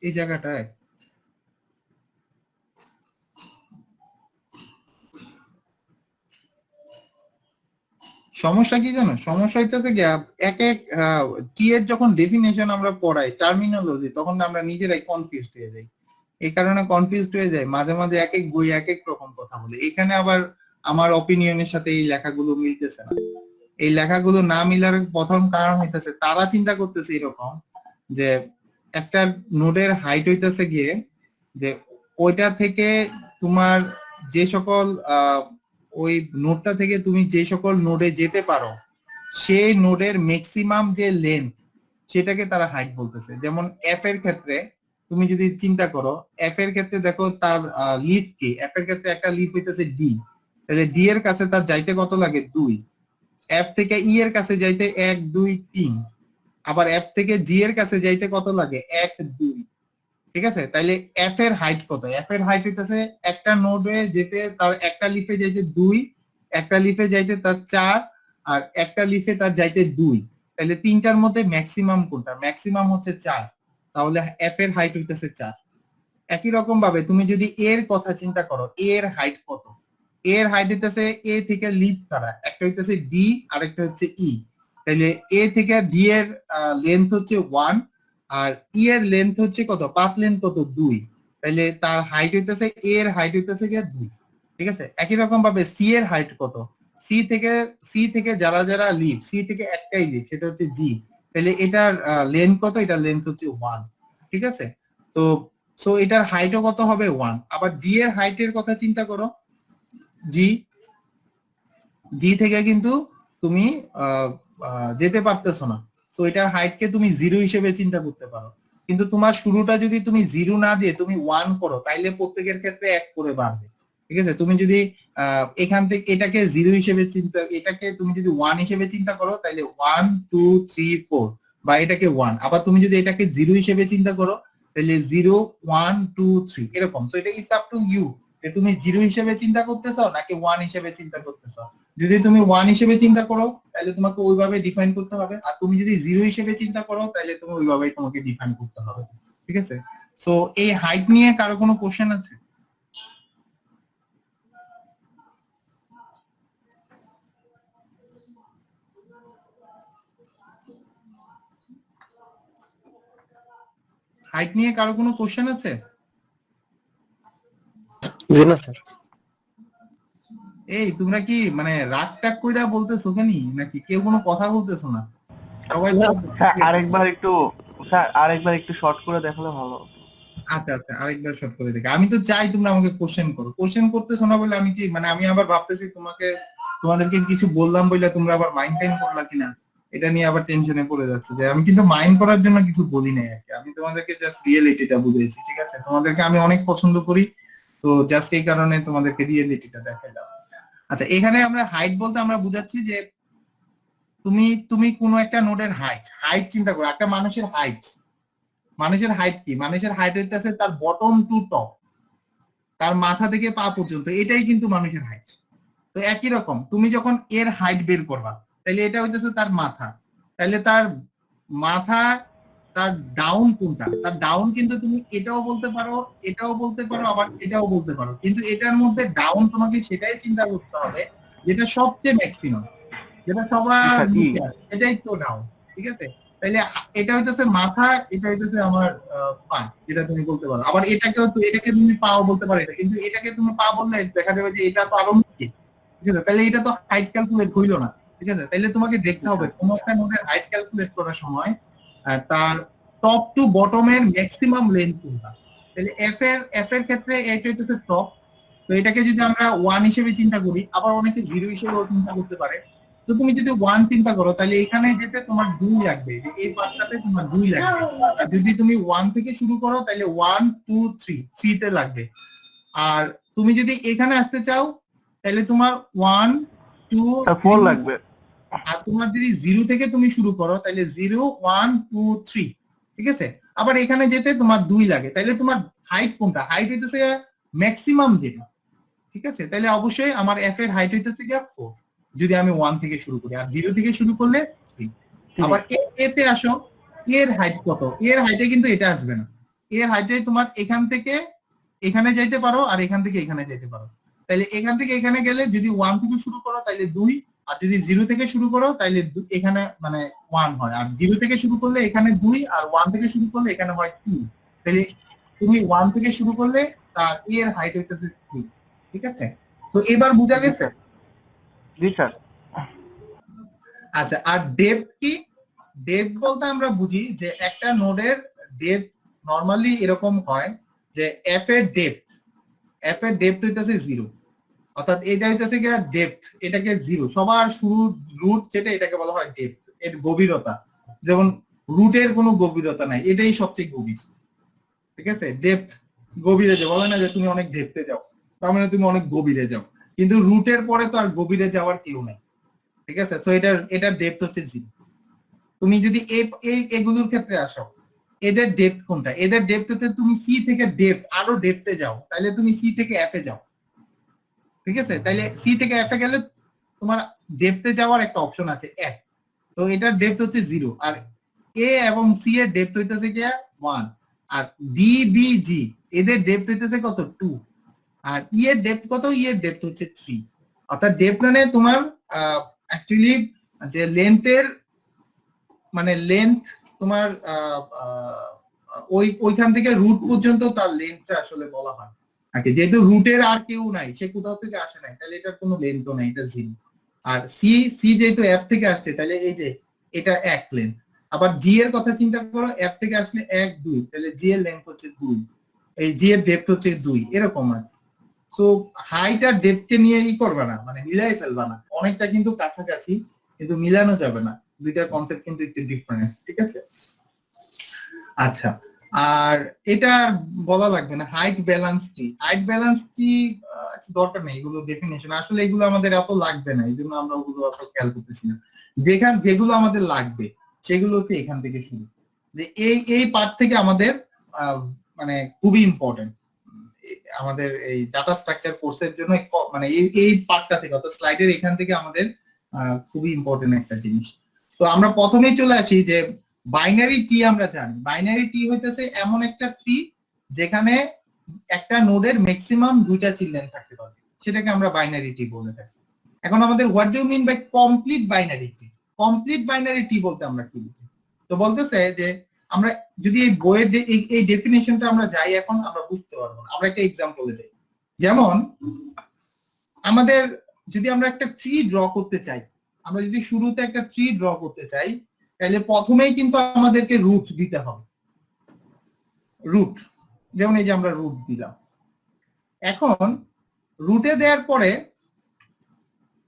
এই জায়গাটায়? সমস্যা কি জানো, সমস্যা হইতেছে কি এক এক টি এর যখন ডেফিনেশন আমরা পড়াই, টার্মিনোলজি, তখন আমরা নিজেরাই কনফিউজড হয়ে যাই। এই কারণে কনফিউজড হয়ে যায়, মাঝে মাঝে এক এক বই এক এক রকম কথা বলে। এখানে আবার আমার অপিনিয়নের সাথে এই লেখাগুলো মিলতেছে না। এই লেখাগুলো না মিলার প্রথম কারণ হইতেছে তারা চিন্তা করতেছে এরকম যে একটা নোডের হাইট হইতেছে গিয়ে যে ওইটা থেকে তোমার যে সকল ওই নোডটা থেকে তুমি যে সকল নোডে যেতে পারো সেই নোডের ম্যাক্সিমাম যে লেন্থ সেটাকে তারা হাইট বলতেছে। যেমন এফ এর ক্ষেত্রে তুমি যদি চিন্তা করো, এফ এর ক্ষেত্রে দেখো তার লিফ কি, এফ এর ক্ষেত্রে একটা লিফ হইতেছে ডি, তাহলে ডি এর কাছে তার যাইতে কত লাগে 2, এফ থেকে ই এর কাছে যাইতে 1 2 3, আবার এফ থেকে জি এর কাছে যাইতে কত লাগে 1 2, ঠিক আছে। তাইলে এফ এর হাইট কত, এফ এর হাইট হইতেছে একটা নোডে যেতে তার একটা লিফে যাইতে 2, একটা লিফে যাইতে তার 4, আর একটা লিফে তার যাইতে 2, তাহলে তিনটার মধ্যে ম্যাক্সিমাম কোনটা, ম্যাক্সিমাম হচ্ছে 4, তাহলে এফ এর হাইট হইতেছে 4। একই রকম ভাবে তুমি যদি এর কথা চিন্তা করো, এর হাইট কত, এর হাইট হইতেছে এ থেকে লিফ কারা, একটা হইতেছে ডি আর একটা হচ্ছে ই, তাহলে এ থেকে ডি এর লেন্থ হচ্ছে 1 আর ই এর লেন্থ হচ্ছে কত, পাথ লেন্থ কত 2, তাহলে তার হাইট হইতেছে, এর হাইট হইতেছে কি 2, ঠিক আছে। একই রকম ভাবে সি এর হাইট কত, সি থেকে যারা যারা লিফ, সি থেকে একটাই লিফ সেটা হচ্ছে জি, তাহলে এটার লেন্থ কত, এটার লেন্থ হচ্ছে 1, ঠিক আছে। তো সো এটার হাইটও কত হবে 1। আবার জি এর হাইটের কথা চিন্তা করো, জি জি থেকে কিন্তু তুমি যেতে পারতেছো না, সো এটার হাইটকে তুমি 0 হিসেবে চিন্তা করতে পারো। কিন্তু তোমার শুরুটা যদি তুমি 0 না দিয়ে তুমি 1 করো, তাইলে প্রত্যেকের ক্ষেত্রে 1 করে বাড়বে, ঠিক আছে। তুমি যদি এখান থেকে এটাকে 0 হিসেবে চিন্তা, এটাকে তুমি যদি 1 হিসেবে চিন্তা করো, তাইলে 1 2 3 4, বা এটাকে 1, আবার তুমি যদি এটাকে 0 হিসেবে চিন্তা করো তাহলে 0 1 2 3 এরকম। সো এটা ইজ আপ টু ইউ যে তুমি 0 হিসেবে চিন্তা করতেছো নাকি 1 হিসেবে চিন্তা করতেছো। যদি তুমি 1 হিসেবে চিন্তা করো তাহলে তোমাকে ওইভাবে ডিফাইন করতে হবে, আর তুমি যদি 0 হিসেবে চিন্তা করো তাহলে তুমি ওইভাবেই তোমাকে ডিফাইন করতে হবে, ঠিক আছে। সো এই হাইট নিয়ে কারো কোনো কোশ্চেন আছে? হাইট নিয়ে কারো কোনো কোশ্চেন আছে? জি না স্যার। এই তোমরা কি মানে রাগ টাগ কইরা বলতেছো কেনি, নাকি কেউ কোনো কথা বলতেছো না? সবাই স্যার আরেকবার একটু শর্ট করে দেখালে ভালো হতো। আচ্ছা আচ্ছা, আরেকবার শর্ট করে দেখি। আমি তো চাই তোমরা আমাকে কোশ্চেন করো, কোশ্চেন করতেছো না বলে আমি কি মানে আমি আবার ভাবতেছি তোমাদেরকে কিছু বললাম বলে তোমরা আবার মাইন্ড টাইম করলা কিনা, এটা নিয়ে আবার টেনশনে পড়ে যাচ্ছে। যে আমি কিন্তু মাইন্ড করার জন্য কিছু বলি নাই আর কি, আমি তোমাদেরকে জাস্ট রিয়েলিটিটা বুঝাইছি, ঠিক আছে। তোমাদেরকে আমি অনেক পছন্দ করি, তো জাস্ট এই কারণে তোমাদেরকে রিয়েলিটিটা দেখাইলাম। আচ্ছা, এখানে আমরা হাইট বলতে আমরা বুঝাচ্ছি যে তুমি কোনো একটা নোডের হাইট হাইট চিন্তা করো, একটা মানুষের হাইট, মানুষের হাইট কি, মানুষের হাইট হইতেছে তার বটম টু টপ, তার মাথা থেকে পা পর্যন্ত, এটাই কিন্তু মানুষের হাইট। তো একই রকম তুমি যখন এর হাইট বের করবা তাহলে এটা হইতেছে তার মাথা, তাহলে তার মাথা, তার ডাউন কোনটা, তার ডাউন কিন্তু তুমি এটাও বলতে পারো, এটাও বলতে পারো, আবার এটাও বলতে পারো, কিন্তু এটার মধ্যে ডাউন তোমাকে সেটাই চিন্তা করতে হবে যেটা সবচেয়ে ম্যাক্সিমাম, যেটা সবার নিচে আছে, এটাই তো ডাউন, ঠিক আছে। তাইলে এটা হইতেছে মাথা, এটা হইতেছে আমার পা, যেটা তুমি বলতে পারো। আবার এটাকে তুমি পাও বলতে পারো, এটা কিন্তু এটাকে তুমি পা বললে দেখা যাবে যে এটা তো আরো নিচে, ঠিক আছে। তাহলে এটা তো হাইট ক্যালকুলেট হইলো না, ঠিক আছে। তাইলে তোমাকে দেখতে হবে কোন একটা নোডের হাইট ক্যালকুলেট করার সময় তার টপ টু বটমের ম্যাক্সিমাম লেন্থ কোনটা। তাহলে এফ এর ক্ষেত্রে এটা হইতেছে টপ, তো এটাকে যদি আমরা 1 হিসেবে চিন্তা করি, আবার অনেকে 0 হিসেবেও চিন্তা করতে পারে। তো তুমি যদি 1 চিন্তা করো তাহলে এখানে যেতে তোমার 2 লাগবে, যে এই পার্টটাতে তোমার 2 লাগবে। আর যদি তুমি 1 থেকে শুরু করো তাহলে 1 2 3 তে লাগবে। আর তুমি যদি এখানে আসতে চাও তাহলে তোমার 1 2 4 লাগবে। আর তোমার যদি 0 থেকে তুমি শুরু করো তাহলে 0 1 2 3, ঠিক আছে? আবার এখানে যেতে তোমার 2 লাগে, তাইলে তোমার হাইট কোনটা? হাইট হইতেছে ম্যাক্সিমাম যেটা, ঠিক আছে? তাইলে অবশ্যই আমার f এর হাইট হইতেছে কি 4, যদি আমি 1 থেকে শুরু করি, আর 0 থেকে শুরু করলে 3। আবার a তে আসো, a এর হাইট কত? a এর হাইটে কিন্তু এটা আসবে না, a এর হাইটে তোমার এখান থেকে এখানে যাইতে পারো আর এখান থেকে এখানে যাইতে পারো। তাইলে এখান থেকে এখানে গেলে যদি 1 থেকে শুরু করো তাইলে 2, আর যদি 0 থেকে শুরু করো তাইলে এখানে মানে 1 হয়, আর 0 থেকে শুরু করলে এখানে 2, আর 1 থেকে শুরু করলে এখানে হয় 2। তাইলে তুমি 1 থেকে শুরু করলে তার a এর হাইট হইতেছে 3, ঠিক আছে? তো এবার বুঝা গেছে? জি স্যার। আচ্ছা, আর ডেপথ কি? ডেপথ বলতে আমরা বুঝি যে একটা নোডের ডেপথ নরমালি এরকম হয় যে f এর ডেপথ হইতেছে 0, অর্থাৎ এটা হইতেছে কি ডেপথ, এটাকে 0 সবার শুরু রুট যেটা, এটাকে বলা হয় ডেপথ, এর গভীরতা। যেমন রুটের কোনো গভীরতা নাই, এটাই সবচেয়ে গভীর, ঠিক আছে? ডেপথ গভীরে যাও, বলে না যে তুমি অনেক ডেপথে যাও, তার মানে তুমি অনেক গভীরে যাও, কিন্তু রুটের পরে তো আর গভীরে যাওয়ার কেউ নাই, ঠিক আছে? তো এটার ডেপথ হচ্ছে 0। তুমি যদি এগুলোর ক্ষেত্রে আসো, এদের ডেপথ কোনটা? এদের ডেপথ হতে তুমি সি থেকে ডেপথ আরো ডেপথে যাও, তাহলে তুমি সি থেকে এফ এ যাও, ঠিক আছে? তাহলে সি থেকে এফ এ গেলে তোমার ডেপথে যাওয়ার একটা অপশন আছে এফ, তো এটার ডেপথ হচ্ছে 0, আর এ এবং সি এর ডেপথ হইতেছে কি 1, আর ডি বি জি এদের ডেপথ হইতেছে কত 2, আর ই এর ডেপথ কত? ই এর ডেপথ হচ্ছে 3। অর্থাৎ ডেপথ মানে তোমার অ্যাকচুয়ালি যে লেন্থের মানে লেন্থ তোমার ওইখান থেকে রুট পর্যন্ত তার লেন্থটা আসলে বলা হয়। আগে যেহেতু রুটের আর কেউ নাই, সে কোথাও থেকে আসে নাই, তাহলে এটার কোনো লেন্থও নাই, এটা 0। আর সি যেহেতু এফ থেকে আসছে, তাহলে এই যে এটা 1 লেন্থ। আবার জি এর কথা চিন্তা করো, এফ থেকে আসলে 1 2, তাহলে জি এর লেন্থ হচ্ছে 2, এই জি এর ডেপথ হচ্ছে 2, এরকম আর। সো হাইট আর ডেপথকে নিয়ে করবা না, মানে মিলাই ফেলবা না, অনেকটা কিন্তু কাছাকাছি কিন্তু মিলানো যাবে না, দুইটার কনসেপ্ট কিন্তু একটু ডিফারেন্ট, ঠিক আছে? আচ্ছা, আর এটা বলা লাগবে না, হাইট ব্যালেন্সটি দরকার নেই, এগুলো ডেফিনেশন, আসলে এগুলো আমাদের এত লাগবে না, এই জন্য আমরা ওগুলো অত খেয়াল করতেছি না। যেগুলো আমাদের লাগবে সেগুলো হচ্ছে এখান থেকে শুরু, যে এই পার্ট থেকে আমাদের মানে খুবই ইম্পর্টেন্ট আমাদের এই ডাটা স্ট্রাকচার কোর্সের জন্য, মানে এই পার্টটা থেকে, অর্থাৎ স্লাইডের এখান থেকে আমাদের খুবই ইম্পর্টেন্ট একটা জিনিস। তো আমরা প্রথমেই চলে আসি যে বাইনারি ট্রি। আমরা জানি বাইনারি ট্রি হইতেছে এমন একটা ট্রি যেখানে একটা নোডের ম্যাক্সিমাম 2টা চিলড্রেন থাকতে পারে, সেটাকে আমরা বাইনারি ট্রি বলে থাকি। এখন আমাদের what do you mean by complete binary tree? Complete binary tree বলতে আমরা কি বুঝি? তো বলতেছে যে আমরা যদি এই বইয়ের এই ডেফিনেশনটা আমরা যাই, এখন আমরা বুঝতে পারবো না। আমরা একটা এক্সাম্পলে যাই, যেমন আমাদের যদি আমরা একটা ট্রি ড্র করতে চাই, আমরা যদি শুরুতে একটা ট্রি ড্র করতে চাই, তাহলে প্রথমেই কিন্তু আমাদেরকে রুট দিতে হবে। রুট, যেমন এই যে আমরা রুট দিলাম। এখন রুটে দেওয়ার পরে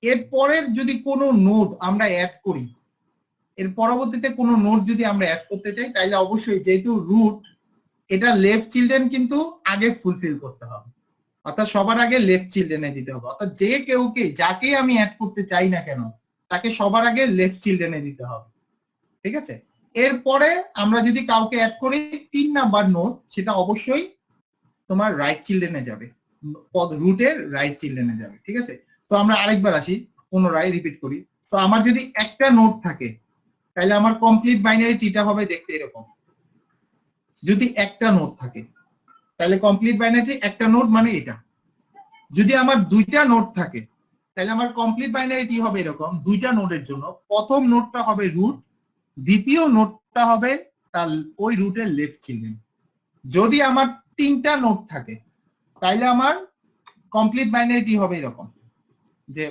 এর পরের যদি কোনো নোড আমরা অ্যাড করি, এর পরবর্তীতে কোনো নোড যদি আমরা অ্যাড করতে চাই, তাহলে অবশ্যই যেহেতু রুট, এটা লেফট চিলড্রেন কিন্তু আগে ফুলফিল করতে হবে, অর্থাৎ সবার আগে লেফট চিলড্রেনে দিতে হবে। অর্থাৎ যে কেউকে, যাকে আমি অ্যাড করতে চাই না কেন, তাকে সবার আগে লেফট চিলড্রেনে দিতে হবে, ঠিক আছে? এরপরে আমরা যদি কাউকে অ্যাড করি 3 নাম্বার নোড, সেটা অবশ্যই তোমার রাইট চিলড্রেনে যাবে, রুটের রাইট চিলড্রেনে যাবে, ঠিক আছে? তো আমরা আরেকবার আসি, পুনরায় রিপিট করি। তো আমার যদি একটা নোড থাকে, তাহলে আমার কমপ্লিট বাইনারি ট্রিটা হবে দেখতে এরকম। যদি একটা নোড থাকে, তাহলে কমপ্লিট বাইনারি একটা নোড মানে এটা। যদি আমার 2টা নোড থাকে, তাহলে আমার কমপ্লিট বাইনারি ট্রি হবে এরকম, 2টা নোডের জন্য প্রথম নোডটা হবে রুট, দ্বিতীয় নোডটা হবে তার ওই রুটের লেফট চিলড্রেন। যদি আমার 3টা নোড থাকে, তাইলে আমার কমপ্লিট বাইনারি ট্রি হবে এরকম, যে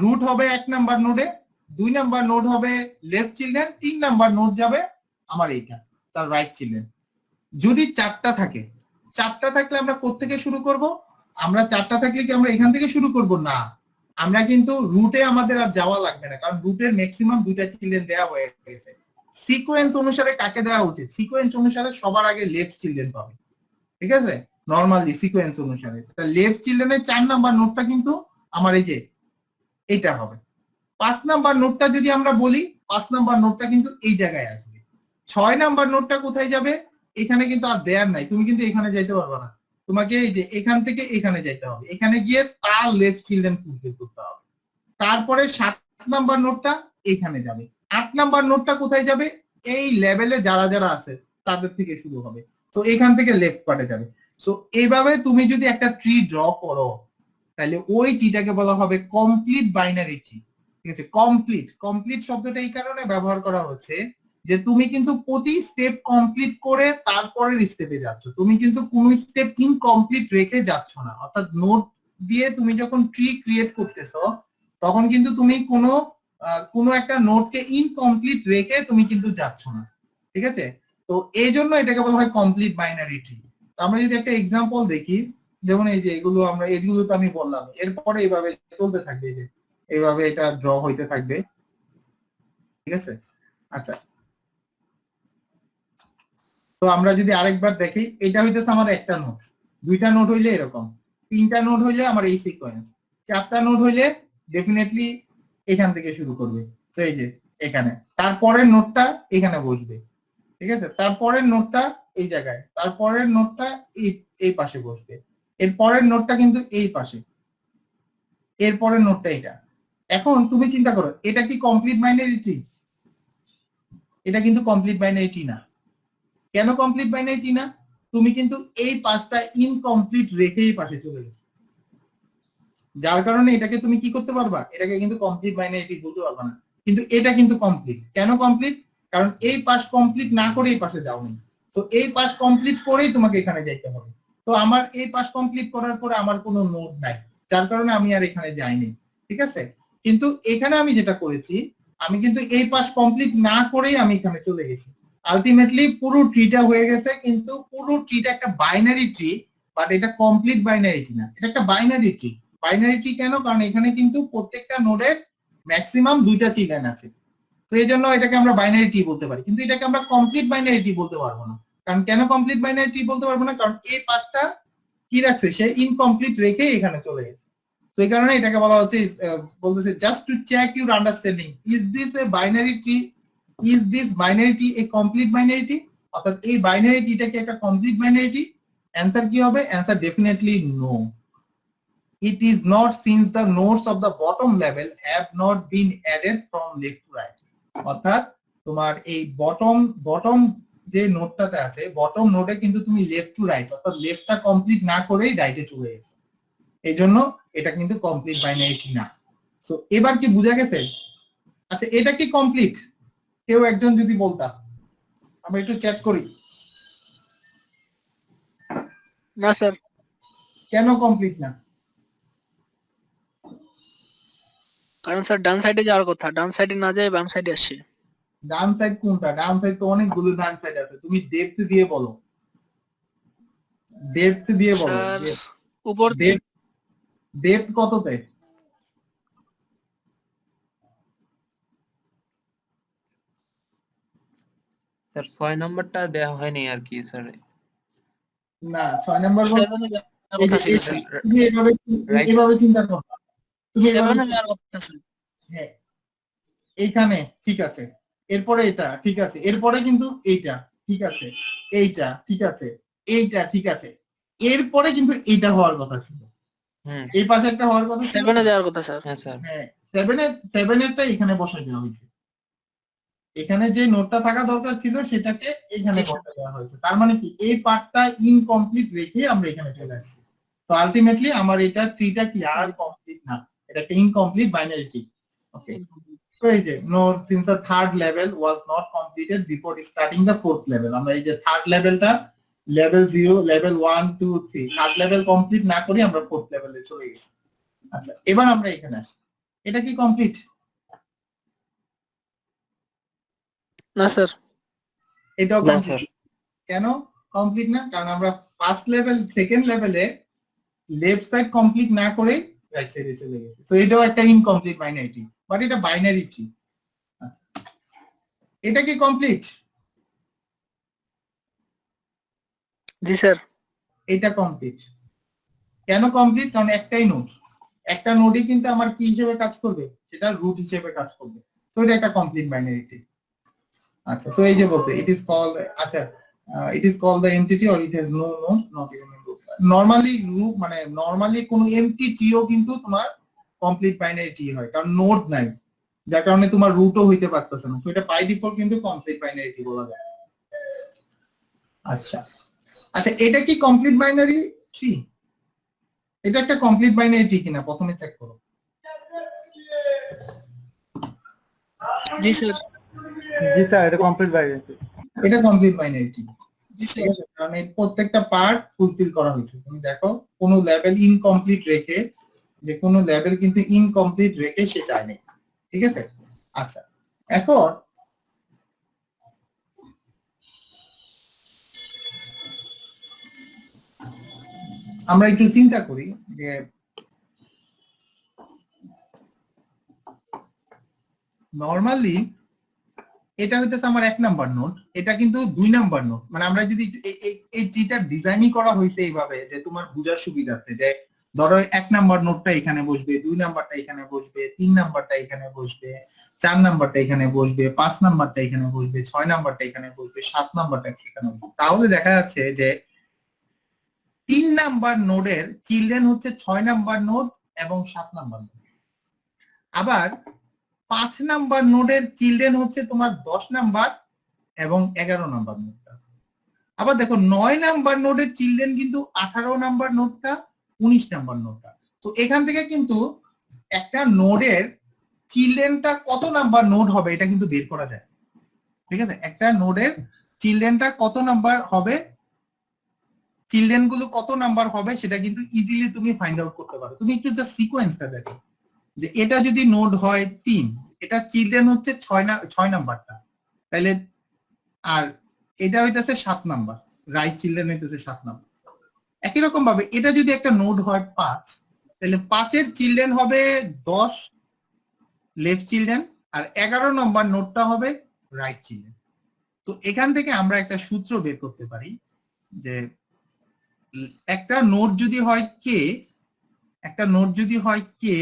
রুট হবে 1 নাম্বার নোডে, 2 নাম্বার নোড হবে লেফট চিলড্রেন, 3 নাম্বার নোড যাবে আমার এইটা, তার রাইট চিলড্রেন। যদি 4টা থাকে, 4টা থাকলে আমরা কোত্থেকে শুরু করব? আমরা 4টা থাকলে কি আমরা এখান থেকে শুরু করব? না, আমরা কিন্তু রুটে আমাদের আর যাওয়া লাগবে না, কারণ রুটের ম্যাক্সিমাম 2টা চিলড্রেন দেওয়া হয়ে গেছে। সিকোয়েন্স অনুসারে কাকে দেওয়া উচিত? সিকোয়েন্স অনুসারে সবার আগে লেফট চিলড্রেন পাবে, ঠিক আছে? নরমালি সিকোয়েন্স অনুসারে লেফট চিলড্রেনের 4 নাম্বার নোডটা কিন্তু আমার এই যে এইটা হবে। 5 নাম্বার নোডটা যদি আমরা বলি, 5 নাম্বার নোডটা কিন্তু এই জায়গায় আসবে। 6 নাম্বার নোটটা কোথায় যাবে? এখানে কিন্তু আর দেয়ার নাই, তুমি কিন্তু এখানে যাইতে পারবে না, তোমাকে এই যে এখান থেকে এখানে যাইতে হবে, এখানে গিয়ে তার লেফট চিলড্রেন ফুলফিল করতে হবে। তারপরে 7 নাম্বার নোটটা এখানে যাবে। 8 নাম্বার নোটটা কোথায় যাবে? এই লেভেলে যারা যারা আছে তাদের থেকে শুরু হবে, তো এখান থেকে লেফট পার্টে যাবে। সো এইভাবে তুমি যদি একটা ট্রি ড্র করো তাহলে ওই ট্রিটাকে বলা হবে কমপ্লিট বাইনারি ট্রি। ঠিক আছে, কমপ্লিট শব্দটা এই কারণে ব্যবহার করা হচ্ছে যে তুমি কিন্তু প্রতি স্টেপ কমপ্লিট করে তারপরের স্টেপে যাচ্ছ, তুমি কিন্তু কোনো স্টেপ ইনকমপ্লিট রেখে যাচ্ছ না। অর্থাৎ নোট দিয়ে তুমি যখন ট্রি ক্রিয়েট করতেছো তখন কিন্তু তুমি কোনো একটা নোটকে ইনকমপ্লিট রেখে তুমি কিন্তু যাচ্ছ না। ঠিক আছে, তো এই জন্য এটাকে বলা হয় কমপ্লিট বাইনারি ট্রি। আমরা যদি একটা এক্সাম্পল দেখি, যেমন এই যে এগুলো তো আমি বললাম, এরপরে এইভাবে চলতে থাকবে, এই যে এইভাবে এটা ড্র হইতে থাকবে। ঠিক আছে, আচ্ছা, তো আমরা যদি আরেকবার দেখি, এটা হইতেছে আমার একটা নোট, 2টা নোট হইলে এরকম, 3টা নোট হইলে আমার এই সিকোয়েন্স, 4টা নোট হইলে ডেফিনেটলি এখান থেকে শুরু করবে, তো এই যে এখানে, তারপরের নোটটা এখানে বসবে। ঠিক আছে, তারপরের নোটটা এই জায়গায়, তারপরের নোটটা এই পাশে বসবে, এরপরের নোটটা কিন্তু এই পাশে, এরপরের নোটটা এটা। এখন তুমি চিন্তা করো, এটা কি কমপ্লিট বাইনারি ট্রি? এটা কিন্তু কমপ্লিট বাইনারি ট্রি না। কেন কমপ্লিট বাইনারি ট্রি না? তুমি কিন্তু এই পাশটা ইনকমপ্লিট রেখে এই পাশে চলে গেছো, যার কারণে এটাকে তুমি কি করতে পারবা, এটাকে কিন্তু কমপ্লিট বাইনারি ট্রি বলতে পারবা না। কিন্তু এটা কিন্তু কমপ্লিট। কেন কমপ্লিট? কারণ এই পাশ কমপ্লিট না করে এই পাশে যাওনি, তো এই পাশ কমপ্লিট করেই তোমাকে এখানে যাইতে হবে। তো আমার এই পাশ কমপ্লিট করার পরে আমার কোনো নোট নাই, যার কারণে আমি আর এখানে যাইনি। ঠিক আছে, কিন্তু এখানে আমি যেটা করেছি, আমি কিন্তু এই পাশ কমপ্লিট না করেই আমি এখানে চলে গেছি। আলটিমেটলি পুরো ট্রিটা হয়ে গেছে, কিন্তু পুরো ট্রিটা একটা বাইনারি ট্রি, বাট এটা কমপ্লিট বাইনারি ট্রি না, এটা একটা বাইনারি ট্রি। বাইনারি ট্রি কেন? কারণ এখানে কিন্তু প্রত্যেকটা নোডের ম্যাক্সিমাম 2টা চিলড্রেন আছে, তো এই জন্য এটাকে আমরা বাইনারি ট্রি বলতে পারি, কিন্তু এটাকে আমরা কমপ্লিট বাইনারি ট্রি বলতে পারবো না। কারণ কেন কমপ্লিট বাইনারি ট্রি বলতে পারবো না? কারণ এই পাঁচটা কি রাখছে, সে ইনকমপ্লিট রেখে এখানে চলে গেছে। তো এই কারণে এটাকে বলা হচ্ছে, বলতেছে just to check your understanding, is this a binary tree, is this binary tree a complete binary tree? অর্থাৎ এই বাইনারি ট্রিটা কি একটা কমপ্লিট বাইনারি ট্রি? অ্যান্সার কি হবে? Answer definitely no. It is not, since the nodes of the bottom level have not been added from left to right. অর্থাৎ তোমার এই বটম যে নোডটাতে আছে, বটম নোডে কিন্তু তুমি লেফট টু রাইট, অর্থাৎ লেফটটা কমপ্লিট না করেই রাইটে চলে গেছো, এই জন্য এটা কিন্তু কমপ্লিট বাইনারি ট্রি না। সো এবার কি বোঝা গেছে? আচ্ছা, এটা কি কমপ্লিট? কেউ একজন যদি বলতা, আমরা একটু চেক করি। না স্যার। কেন কমপ্লিট না? কারণ স্যার ডান সাইডে যাওয়ার কথা, ডান সাইডে না যায় বাম সাইডে আসছে। ডান সাইড কোনটা? ডান সাইড তো অনেকগুলো ডান সাইড আছে, তুমি ডেপথ দিয়ে বলো, ডেপথ দিয়ে বলো, স্যার উপর ডেপথ কততে? স্যার 6 নাম্বারটা দেওয়া হয়নি আর কি স্যার। না, 6 নাম্বার 7 এ যাওয়ার কথা ছিল স্যার। তুমি এভাবে চিন্তা করো, তুমি 7 এ যাওয়ার কথা স্যার। হ্যাঁ, এইখানে ঠিক আছে, এরপরে এটা ঠিক আছে, এরপরে কিন্তু এইটা ঠিক আছে, এইটা ঠিক আছে, এইটা ঠিক আছে, এরপরে কিন্তু এইটা হওয়ার কথা ছিল, এই পাশে একটা হওয়ার কথা ছিল, 7 এ যাওয়ার কথা স্যার। হ্যাঁ স্যার। হ্যাঁ, 7 এরটা এখানে বসাই দেওয়া হয়েছে, এখানে যে নোটটা থাকা দরকার ছিল সেটাকে এখানে বসাই দেওয়া হয়েছে। তার মানে কি, এই পার্টটা ইনকমপ্লিট রেখে আমরা এখানে চলে আসছি। তো আলটিমেটলি আমার এটা ট্রিটা কি আর কমপ্লিট না, এটা একটা ইনকমপ্লিট বাইনারি ট্রি। ওকে, so এই যে node since the third level was not completed before starting the fourth level, আমরা এই যে থার্ড লেভেলটা, level 0, level 1 2 3, third level complete না করে আমরা ফোর্থ লেভেলে চলে গেছি। আচ্ছা, এবার আমরা এখানে আসি, এটা কি কমপ্লিট? না স্যার। এটাও না কমপ্লিট। কেন কমপ্লিট না? কারণ আমরা ফার্স্ট লেভেল সেকেন্ড লেভেলে লেফট সাইড কমপ্লিট না করে রাইট সাইডে চলে গেছি, সো এটাও একটা ইনকমপ্লিট বাইনারি ট্রি, বাট এটা বাইনারি ট্রি। এটা কি কমপ্লিট? জি স্যার। এটা কমপ্লিট। কেন কমপ্লিট? কারণ একটাই নোড, একটা নোডই কিন্তু আমার কি হিসেবে কাজ করবে, সেটা রুট হিসেবে কাজ করবে, তো এটা একটা কমপ্লিট বাইনারি ট্রি। আচ্ছা, সো এই যে বলছে ইট ইজ কল, আচ্ছা it is call the empty or it has no nodes not even in group. Normally group মানে নরমালি কোন এমটিটিও কিন্তু তোমার কমপ্লিট বাইনারি ট্রি হয়, কারণ নোড নাই, যার কারণে তোমার রুটও হইতে পারতেছে না। সো এটা বাই ডিফল্ট কিন্তু কমপ্লিট বাইনারি ট্রি বলা যায়। আচ্ছা আচ্ছা, এটা কি কমপ্লিট বাইনারি ট্রি? এটা একটা কমপ্লিট বাইনারি ট্রি কিনা প্রথমে চেক করো। জি স্যার। জি স্যার, এটা কমপ্লিট বাইনারি ট্রি। এটা কমপ্লিট বাইনারি ট্রি, জি ঠিক আছে, কারণ এই প্রত্যেকটা পার্ট ফুলফিল করা হয়েছে। তুমি দেখো কোনো লেভেল ইনকমপ্লিট রেখে, যে কোনো লেভেল কিন্তু ইনকমপ্লিট রেখে সে চায়নি, ঠিক আছে। আচ্ছা, এখন আমরা একটু চিন্তা করি যে নরমালি এটা হইতেছে আমার 1 নাম্বার নোট, এটা কিন্তু 2 নাম্বার নোট। মানে আমরা যদি এই ট্রিটার ডিজাইনই করা হয়েছে এইভাবে যে তোমার বোঝার সুবিধার্থে, যে ধরো 1 নাম্বার নোটটা এখানে বসবে, 2 নাম্বারটা এখানে বসবে, 3 নাম্বারটা এখানে বসবে, 4 নাম্বারটা এখানে বসবে, 5 নাম্বারটা এখানে বসবে, 6 নাম্বারটা এখানে বসবে, 7 নাম্বারটা এখানে বসবে। তাহলে দেখা যাচ্ছে যে 3 নাম্বার নোডের চিলড্রেন হচ্ছে 6 নাম্বার নোড এবং 7 নাম্বার নোড। আবার 5 নাম্বার নোডের চিলড্রেন হচ্ছে তোমার 10 নাম্বার এবং 11 নাম্বার নোডটা। আবার দেখো 9 নাম্বার নোডের চিলড্রেন কিন্তু 18 নাম্বার নোডটা, 19 নাম্বার নোডটা। তো এখান থেকে কিন্তু একটা নোডের চিলড্রেনটা কত নাম্বার নোড হবে এটা কিন্তু বের করা যায়, ঠিক আছে। একটা নোডের চিলড্রেনটা কত নাম্বার হবে, চিলড্রেন গুলো কত নাম্বার হবে সেটা কিন্তু ইজিলি তুমি ফাইন্ড আউট করতে পারো। তুমি একটু জাস্ট সিকোয়েন্সটা দেখো, যে এটা যদি নোড হয় 3, এটা চিলড্রেন হচ্ছে 6 নাম্বারটা, তাহলে আর এটা হইতেছে 7 নাম্বার, রাইট চিলড্রেন হইতেছে 7 নাম্বার। একই রকম ভাবে এটা যদি একটা নোড হয় 5, তাহলে 5 এর চিলড্রেন হবে 10 লেফট চিলড্রেন, আর 11 নম্বর নোডটা হবে রাইট চিলড্রেন। তো এখান থেকে আমরা একটা সূত্র বের করতে পারি যে একটা নোড যদি হয় কে, একটা নোড যদি হয় কে,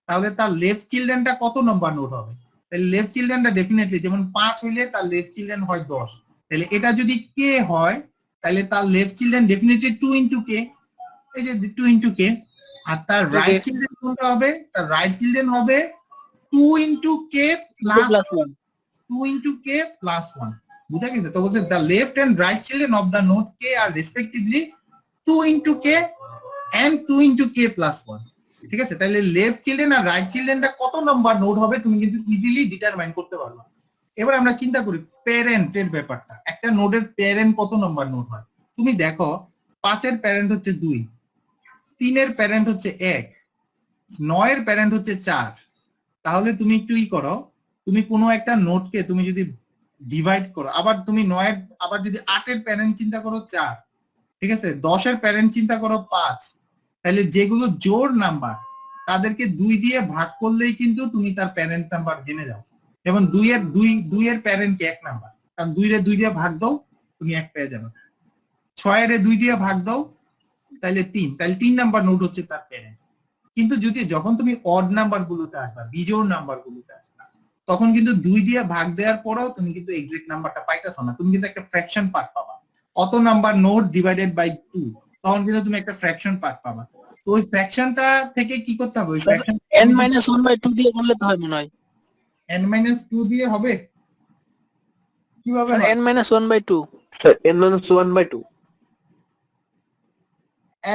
তাহলে তার লেফট চিলড্রেনটা কত নম্বর নোড হবে। তাহলে লেফট চিলড্রেনটা ডেফিনেটলি যেমন 5 হইলে তার লেফট চিলড্রেন হয় 10, তাহলে এটা যদি কে হয় তাহলে তার লেফট চিলড্রেন ডেফিনেটলি 2 ইনটু কে, এই যে 2 ইনটু কে। আর তার রাইট চিলড্রেন কোনটা হবে, তার রাইট চিলড্রেন হবে 2 into K plus 1, 2 into K plus 1। বুঝা গেছে? তো বলছে the left and right children of the node k are respectively 2 into k and 2 into k plus 1, ঠিক আছে। তাহলে লেফট চিলড্রেন আর রাইট চিলড্রেনটা কত নাম্বার নোড হবে তুমি কিন্তু ইজিলি ডিটারমাইন করতে পারবে। এবার আমরা চিন্তা করি প্যারেন্টের ব্যাপারটা, একটা নোডের প্যারেন্ট কত নাম্বার নোড হয়। তুমি দেখো 5 এর প্যারেন্ট হচ্ছে 2, 3 এর প্যারেন্ট হচ্ছে 1, 9 এর প্যারেন্ট হচ্ছে 4। তাহলে তুমি একটু করো, তুমি কোনো একটা নোডকে তুমি যদি ডিভাইড করো, আবার তুমি 9 এর, আবার যদি 8 এর প্যারেন্ট চিন্তা করো 4, ঠিক আছে, 10 এর প্যারেন্ট চিন্তা করো 5, তাহলে যেগুলো জোড় নাম্বার তাদেরকে 2 দিয়ে ভাগ করলেই কিন্তু তুমি তার প্যারেন্ট নাম্বার জেনে যাও। যেমন 2 এর প্যারেন্ট 1 নাম্বার, কারণ 2 রে 2 দিয়ে ভাগ দাও তুমি 1 পেয়ে যাবে। 6 এর 2 দিয়ে ভাগ দাও তাহলে 3, তাহলে 3 নাম্বার নোড হচ্ছে তার প্যারেন্ট। কিন্তু যদি যখন তুমি অড নাম্বার গুলোতে আসবা, বিজোড় নাম্বার গুলোতে আসবা, তখন কিন্তু 2 দিয়ে ভাগ দেওয়ার পরেও তুমি কিন্তু এক্সাক্ট নাম্বারটা পাইতেছো না, তুমি কিন্তু একটা ফ্র্যাকশন পার্ট পাবা। অত নাম্বার নোড ডিভাইডেড বাই 2, তখন কিন্তু তুমি একটা ফ্র্যাকশন পার্ট পাবা। তো ওই ফ্র্যাকশনটা থেকে কি করতে হবে, ওই ফ্র্যাকশন n-1/2 দিয়ে করলে তো হয় মনে হয়। n-2 দিয়ে হবে কিভাবে? Sir n-1/2 sir n-1/2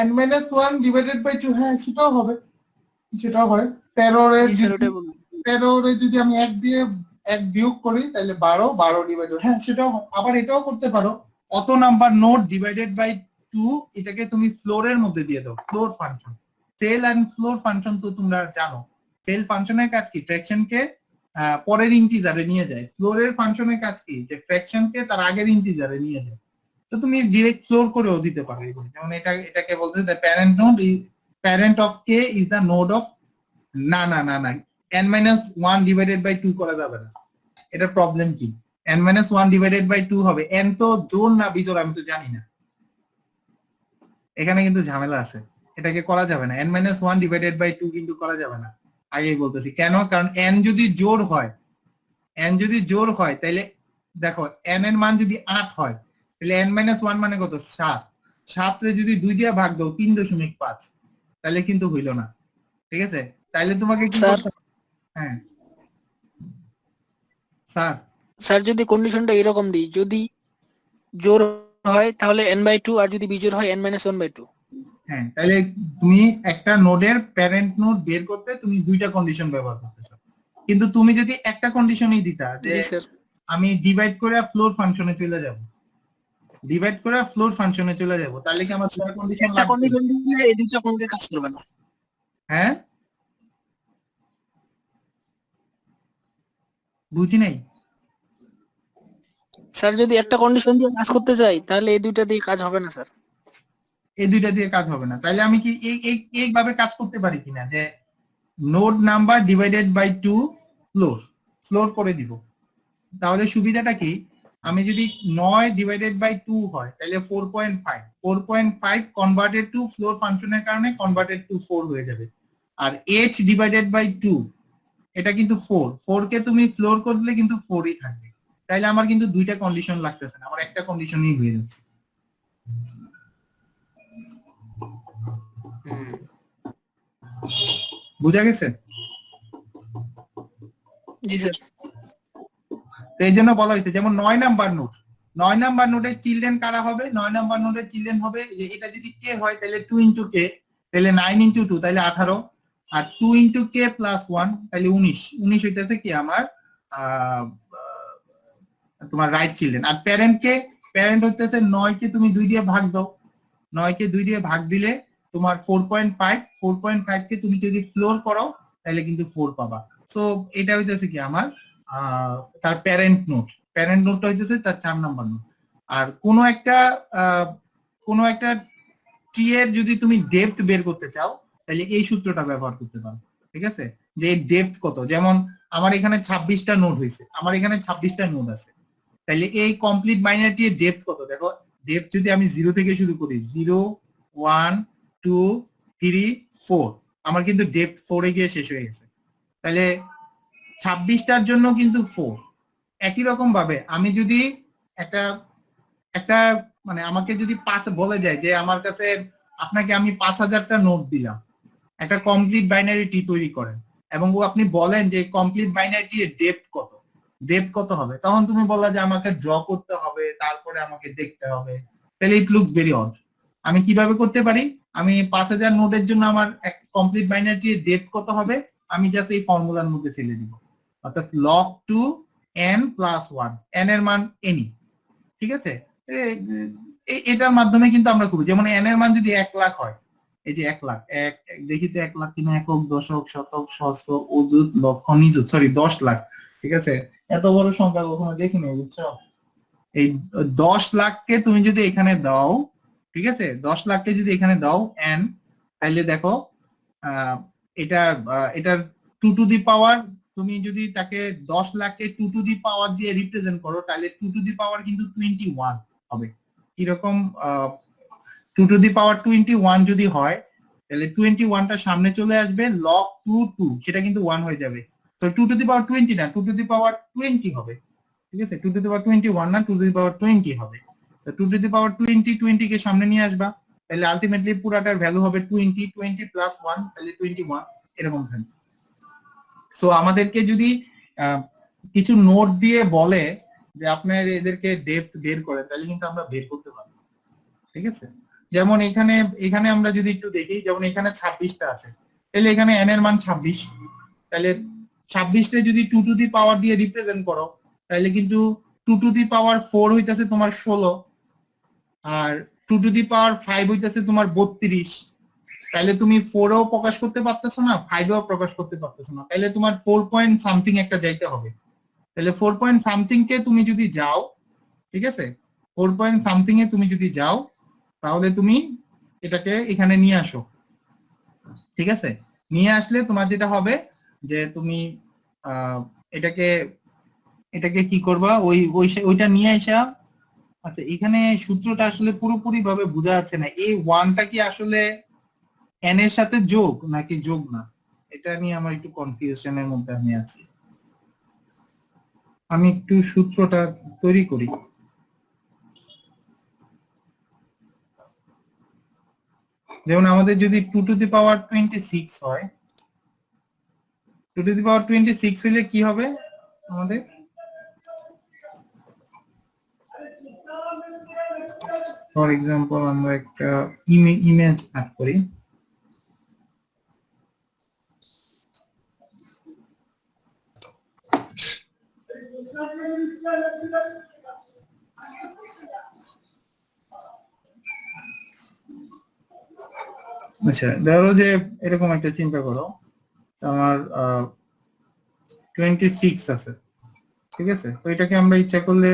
n-1 divided by 2, হ্যাঁ সেটাও হবে, সেটাও হয়। 13 রে যদি আমি 1 দিয়ে 1 বিয়োগ করি তাহলে 12 ডিভাইডেড, হ্যাঁ সেটাও। আবার এটাও করতে পারো, অত নাম্বার নোড ডিভাইডেড বাই 2, এটাকে তুমি ফ্লোরের মধ্যে দিয়ে দাও, floor function. Ceil and floor function তো তোমরা জানো, সেল ফাংশনের কাজ কি, ফ্র্যাকশনকে পরের ইন্টিজারে নিয়ে যায়। ফ্লোরের ফাংশনের কাজ কি, যে ফ্র্যাকশনকে তার আগের ইন্টিজারে নিয়ে যায়। তো তুমি ডিরেক্ট ফ্লোর করেও দিতে পারো। যেমন এটাকে বলছে the parent node is parent of K is the node of, না না না না, n-1 ডিভাইডেড বাই 2 করা যাবে না। এটা প্রবলেম কি, n-1 ডিভাইডেড বাই 2 হবে, n তো জোড় না বিজোড় আমি তো জানি না, এখানে কিন্তু ঝামেলা আছে, এটাকে করা যাবে না। n-1 ডিভাইডেড বাই 2 কিন্তু করা যাবে না, আগেই বলতেছি কেন, কারণ n যদি জোড় হয়, n যদি জোড় হয় তাহলে দেখো n এর মান যদি 8 হয় তাহলে n-1 মানে কত 7, 7 রে যদি 2 দিয়ে ভাগ দাও 3.5, তাহলে কিন্তু হইল না। ঠিক আছে, তাহলে তোমাকে কি স্যার করতে হবে? হ্যাঁ স্যার, স্যার যদি কন্ডিশনটা এরকম দিই, যদি জোড় হয় তাহলে n/2, আর যদি বিজোড় হয় n-1/2। হ্যাঁ তাহলে তুমি একটা নোডের প্যারেন্ট নোড বের করতে তুমি দুইটা কন্ডিশন ব্যবহার করতেছো, কিন্তু তুমি যদি একটা কন্ডিশনই দিতা যে জি স্যার। আমি ডিভাইড করে ফ্লোর ফাংশনে চলে যাব, ডিভাইড করে ফ্লোর ফাংশনে চলে যাব, তাহলে কি আমার দুটো কন্ডিশন একটা লাগবে? কন্ডিশন দিলে এই দুইটা কোনটা কাজ করবে না। হ্যাঁ বুঝি নাই। স্যার যদি একটা কন্ডিশন দিয়ে কাজ করতে চাই তাহলে এই দুইটা দিয়ে কাজ হবে না স্যার। এই দুইটা দিয়ে কাজ হবে না, তাহলে আমি কি এইভাবে কাজ করতে পারি কিনা যে node number divided by 2 floor, floor করে দিব। তাহলে সুবিধাটা কি, আমি যদি 9 ডিভাইডেড বাই 2 হয় তাহলে 4.5, 4.5 কনভার্টেড টু ফ্লোর ফাংশনের কারণে কনভার্টেড টু 4 হয়ে যাবে। আর 8 ডিভাইডেড বাই 2 এটা কিন্তু 4, 4 কে তুমি ফ্লোর করলে কিন্তু 4ই থাকবে। তাইলে আমার কিন্তু দুইটা কন্ডিশন লাগতেছে না, আমার একটা কন্ডিশনই হয়ে যাচ্ছে। হুম। বুঝা গেছে? জি স্যার। তো এই জন্য বলা হয়েছে যেমন 9 নাম্বার নোট, 9 নাম্বার নোটের চিলড্রেন কারা হবে? 9 নাম্বার নোটের চিলড্রেন হবে যে এটা যদি কে হয় তাহলে 2 ইনটু কে, তাহলে 9 ইনটু 2 তাহলে 18, আর 2 ইনটু কে প্লাস 1 তাহলে 19, 19 হইতেছে কি আমার তোমার রাইট চিলড্রেন। আর প্যারেন্ট কে, প্যারেন্ট হইতেছে 9 কে তুমি 2 দিয়ে ভাগ দাও, 9 কে 2 দিয়ে ভাগ দিলে তোমার 4.5, 4.5 কে তুমি যদি ফ্লোর করো তাহলে কিন্তু 4 পাবা। সো এটা হইতেছে কি আমার তার প্যারেন্ট নোট, প্যারেন্ট নোটটা হইতেছে তার 4 নাম্বার নোট। আর কোনো একটা ট্রি এর যদি তুমি ডেপথ বের করতে চাও তাহলে এই সূত্রটা ব্যবহার করতে পারো। ঠিক আছে, যে এই ডেপথ কত, যেমন আমার এখানে 26টা নোড হয়েছে, আমার এখানে 26টা নোড আছে, তাহলে এই কমপ্লিট বাইনারি এর ডেপথ কত? দেখো ডেপথ যদি আমি 0 থেকে শুরু করি, 0 1 2 3 4, আমার কিন্তু ডেপথ 4 এ গিয়ে শেষ হয়ে গেছে। তাহলে 26টার জন্য কিন্তু 4। একই রকম ভাবে আমি যদি একটা একটা মানে আমাকে যদি 5 বলে যায় যে আমার কাছে আপনাকে আমি 5000টা নোট দিলাম, একটা কমপ্লিট বাইনারি ট্রি তৈরি করেন, এবং ও আপনি বলেন যে কমপ্লিট বাইনারি ট্রি এর ডেপথ কত, ডেপথ কত হবে, তখন তুমি বললা যে আমাকে ড্র করতে হবে, তারপরে আমাকে দেখতে হবে, তাহলে ইট লুকস ভেরি অড। আমি কিভাবে করতে পারি, আমি 5000 নোটের জন্য আমার এক কমপ্লিট বাইনারি ট্রি এর ডেপথ কত হবে, আমি জাস্ট এই ফর্মুলার মধ্যে ফেলে দিব, অর্থাৎ log 2 n প্লাস 1, n এর মান এনি। ঠিক আছে, এটার মাধ্যমে কিন্তু আমরা করি, যেমন n এর মান যদি 1 লাখ হয়, এই যে 1 লাখ, দেখি তো 1 লাখ কিনা, একক দশক শতক সহস্র অযুত লক্ষ নিযুত, সরি 10 লাখ। ঠিক আছে, এত বড় সংখ্যা কখনো দেখিনি, বুঝছো? এই 10 লাখকে তুমি যদি এখানে দাও, ঠিক আছে, 10 লাখকে যদি এখানে দাও n, তাহলে দেখো এটার 2 টু দি পাওয়ার, তুমি যদি তাকে 10 লাখকে 2 টু দি পাওয়ার দিয়ে রিপ্রেজেন্ট করো তাহলে 2 টু দি পাওয়ার কিন্তু 21 হবে। এরকম 2 টু দি পাওয়ার 21 যদি হয় তাহলে 21টা সামনে চলে আসবে, log 2 সেটা কিন্তু 1 হয়ে যাবে। তো 2 টু দি পাওয়ার 20 না, 2 টু দি পাওয়ার 20 হবে। ঠিক আছে, 2 টু দি পাওয়ার 21 না, 2 টু দি পাওয়ার 20 হবে। তো 2 টু দি পাওয়ার 20 কে সামনে নিয়ে আসবা, তাহলে আলটিমেটলি পুরাটার ভ্যালু হবে 20 প্লাস 1, তাহলে 21 এরকম থাকবে। সো আমাদেরকে যদি কিছু নোট দিয়ে বলে যে আপনার এদেরকে ডেপথ বের করে, তাহলে কিন্তু আমরা বের করতে পারবো। ঠিক আছে, যেমন এখানে আমরা যদি একটু দেখি, যেমন এখানে 26টা আছে, তাহলে এখানে n এর মান 26, তাহলে 26 টা যদি 2 টু দি পাওয়ার দিয়ে রিপ্রেজেন্ট করো তাহলে কিন্তু 2 টু দি পাওয়ার 4 হইতাছে তোমার 16, আর 2 টু দি পাওয়ার 5 হইতাছে তোমার 32, তাহলে তুমি 4 ও প্রকাশ করতে পারতেছো না, 5 ও প্রকাশ করতে পারতেছো না, তাহলে তোমার 4 পয়েন্ট সামথিং একটা যাইতে হবে। তাহলে 4 পয়েন্ট সামথিং কে তুমি যদি যাও, ঠিক আছে, 4 পয়েন্ট সামথিং এ তুমি যদি যাও তাহলে তুমি এটাকে এখানে নিয়ে আসো। ঠিক আছে, নিয়ে আসলে তোমার যেটা হবে যে তুমি এটাকে কি করবা, ওইটা নিয়ে আসা। আচ্ছা, এখানে সূত্রটা আসলে পুরোপুরি ভাবে বোঝা যাচ্ছে না, এই 1টা কি আসলে n এর সাথে যোগ নাকি যোগ না, এটা নিয়ে আমার একটু কনফিউশনের মধ্যে আমি আছি। আমি একটু সূত্রটা তৈরি করি। যেমন আমাদের যদি 2 টু দি পাওয়ার 26 হয়, 2 টু দি পাওয়ার 26 হলে কি হবে আমাদের? ফর এক্সাম্পল আমরা একটা ইমেজ অ্যাড করি। আচ্ছা, ধরো যে এরকম একটা চিন্তা করো, আমার 26 আছে, ঠিক আছে? তো এটাকে আমরা ইচ্ছা করলে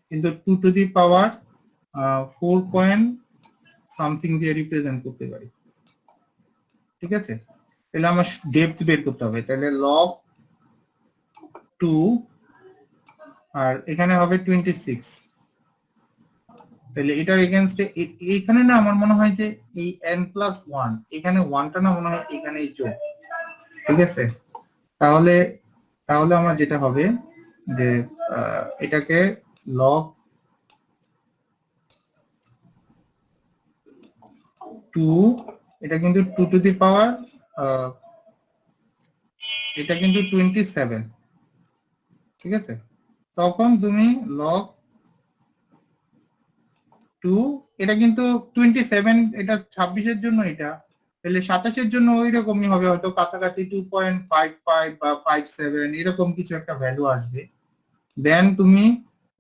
কিন্তু 2 to the power 4 point something দিয়ে রিপ্রেজেন্ট করতে পারি, ঠিক আছে? তাহলে আমার ডেপথ বের করতে হবে, তাহলে লগ 2 আর এখানে হবে 26। তাহলে এটার এগেইনস্টে এখানে না আমার মনে হয় যে এই n+1 এখানে 1টা না মনে হয় এখানেই যোগ, ঠিক আছে? তাহলে তাহলে আমার যেটা হবে যে এটাকে log 2, এটা কিন্তু 2 টু দি পাওয়ার এটা কিন্তু 27, ঠিক আছে? তখন তুমি log 2, এটা কিন্তু 27, এটা 26 এর জন্য, এটা তাহলে 27 এর জন্য ওই রকমই হবে, হয়তো কাছাকাছি 2.55 বা 57 এরকম কিছু একটা ভ্যালু আসবে। দেন তুমি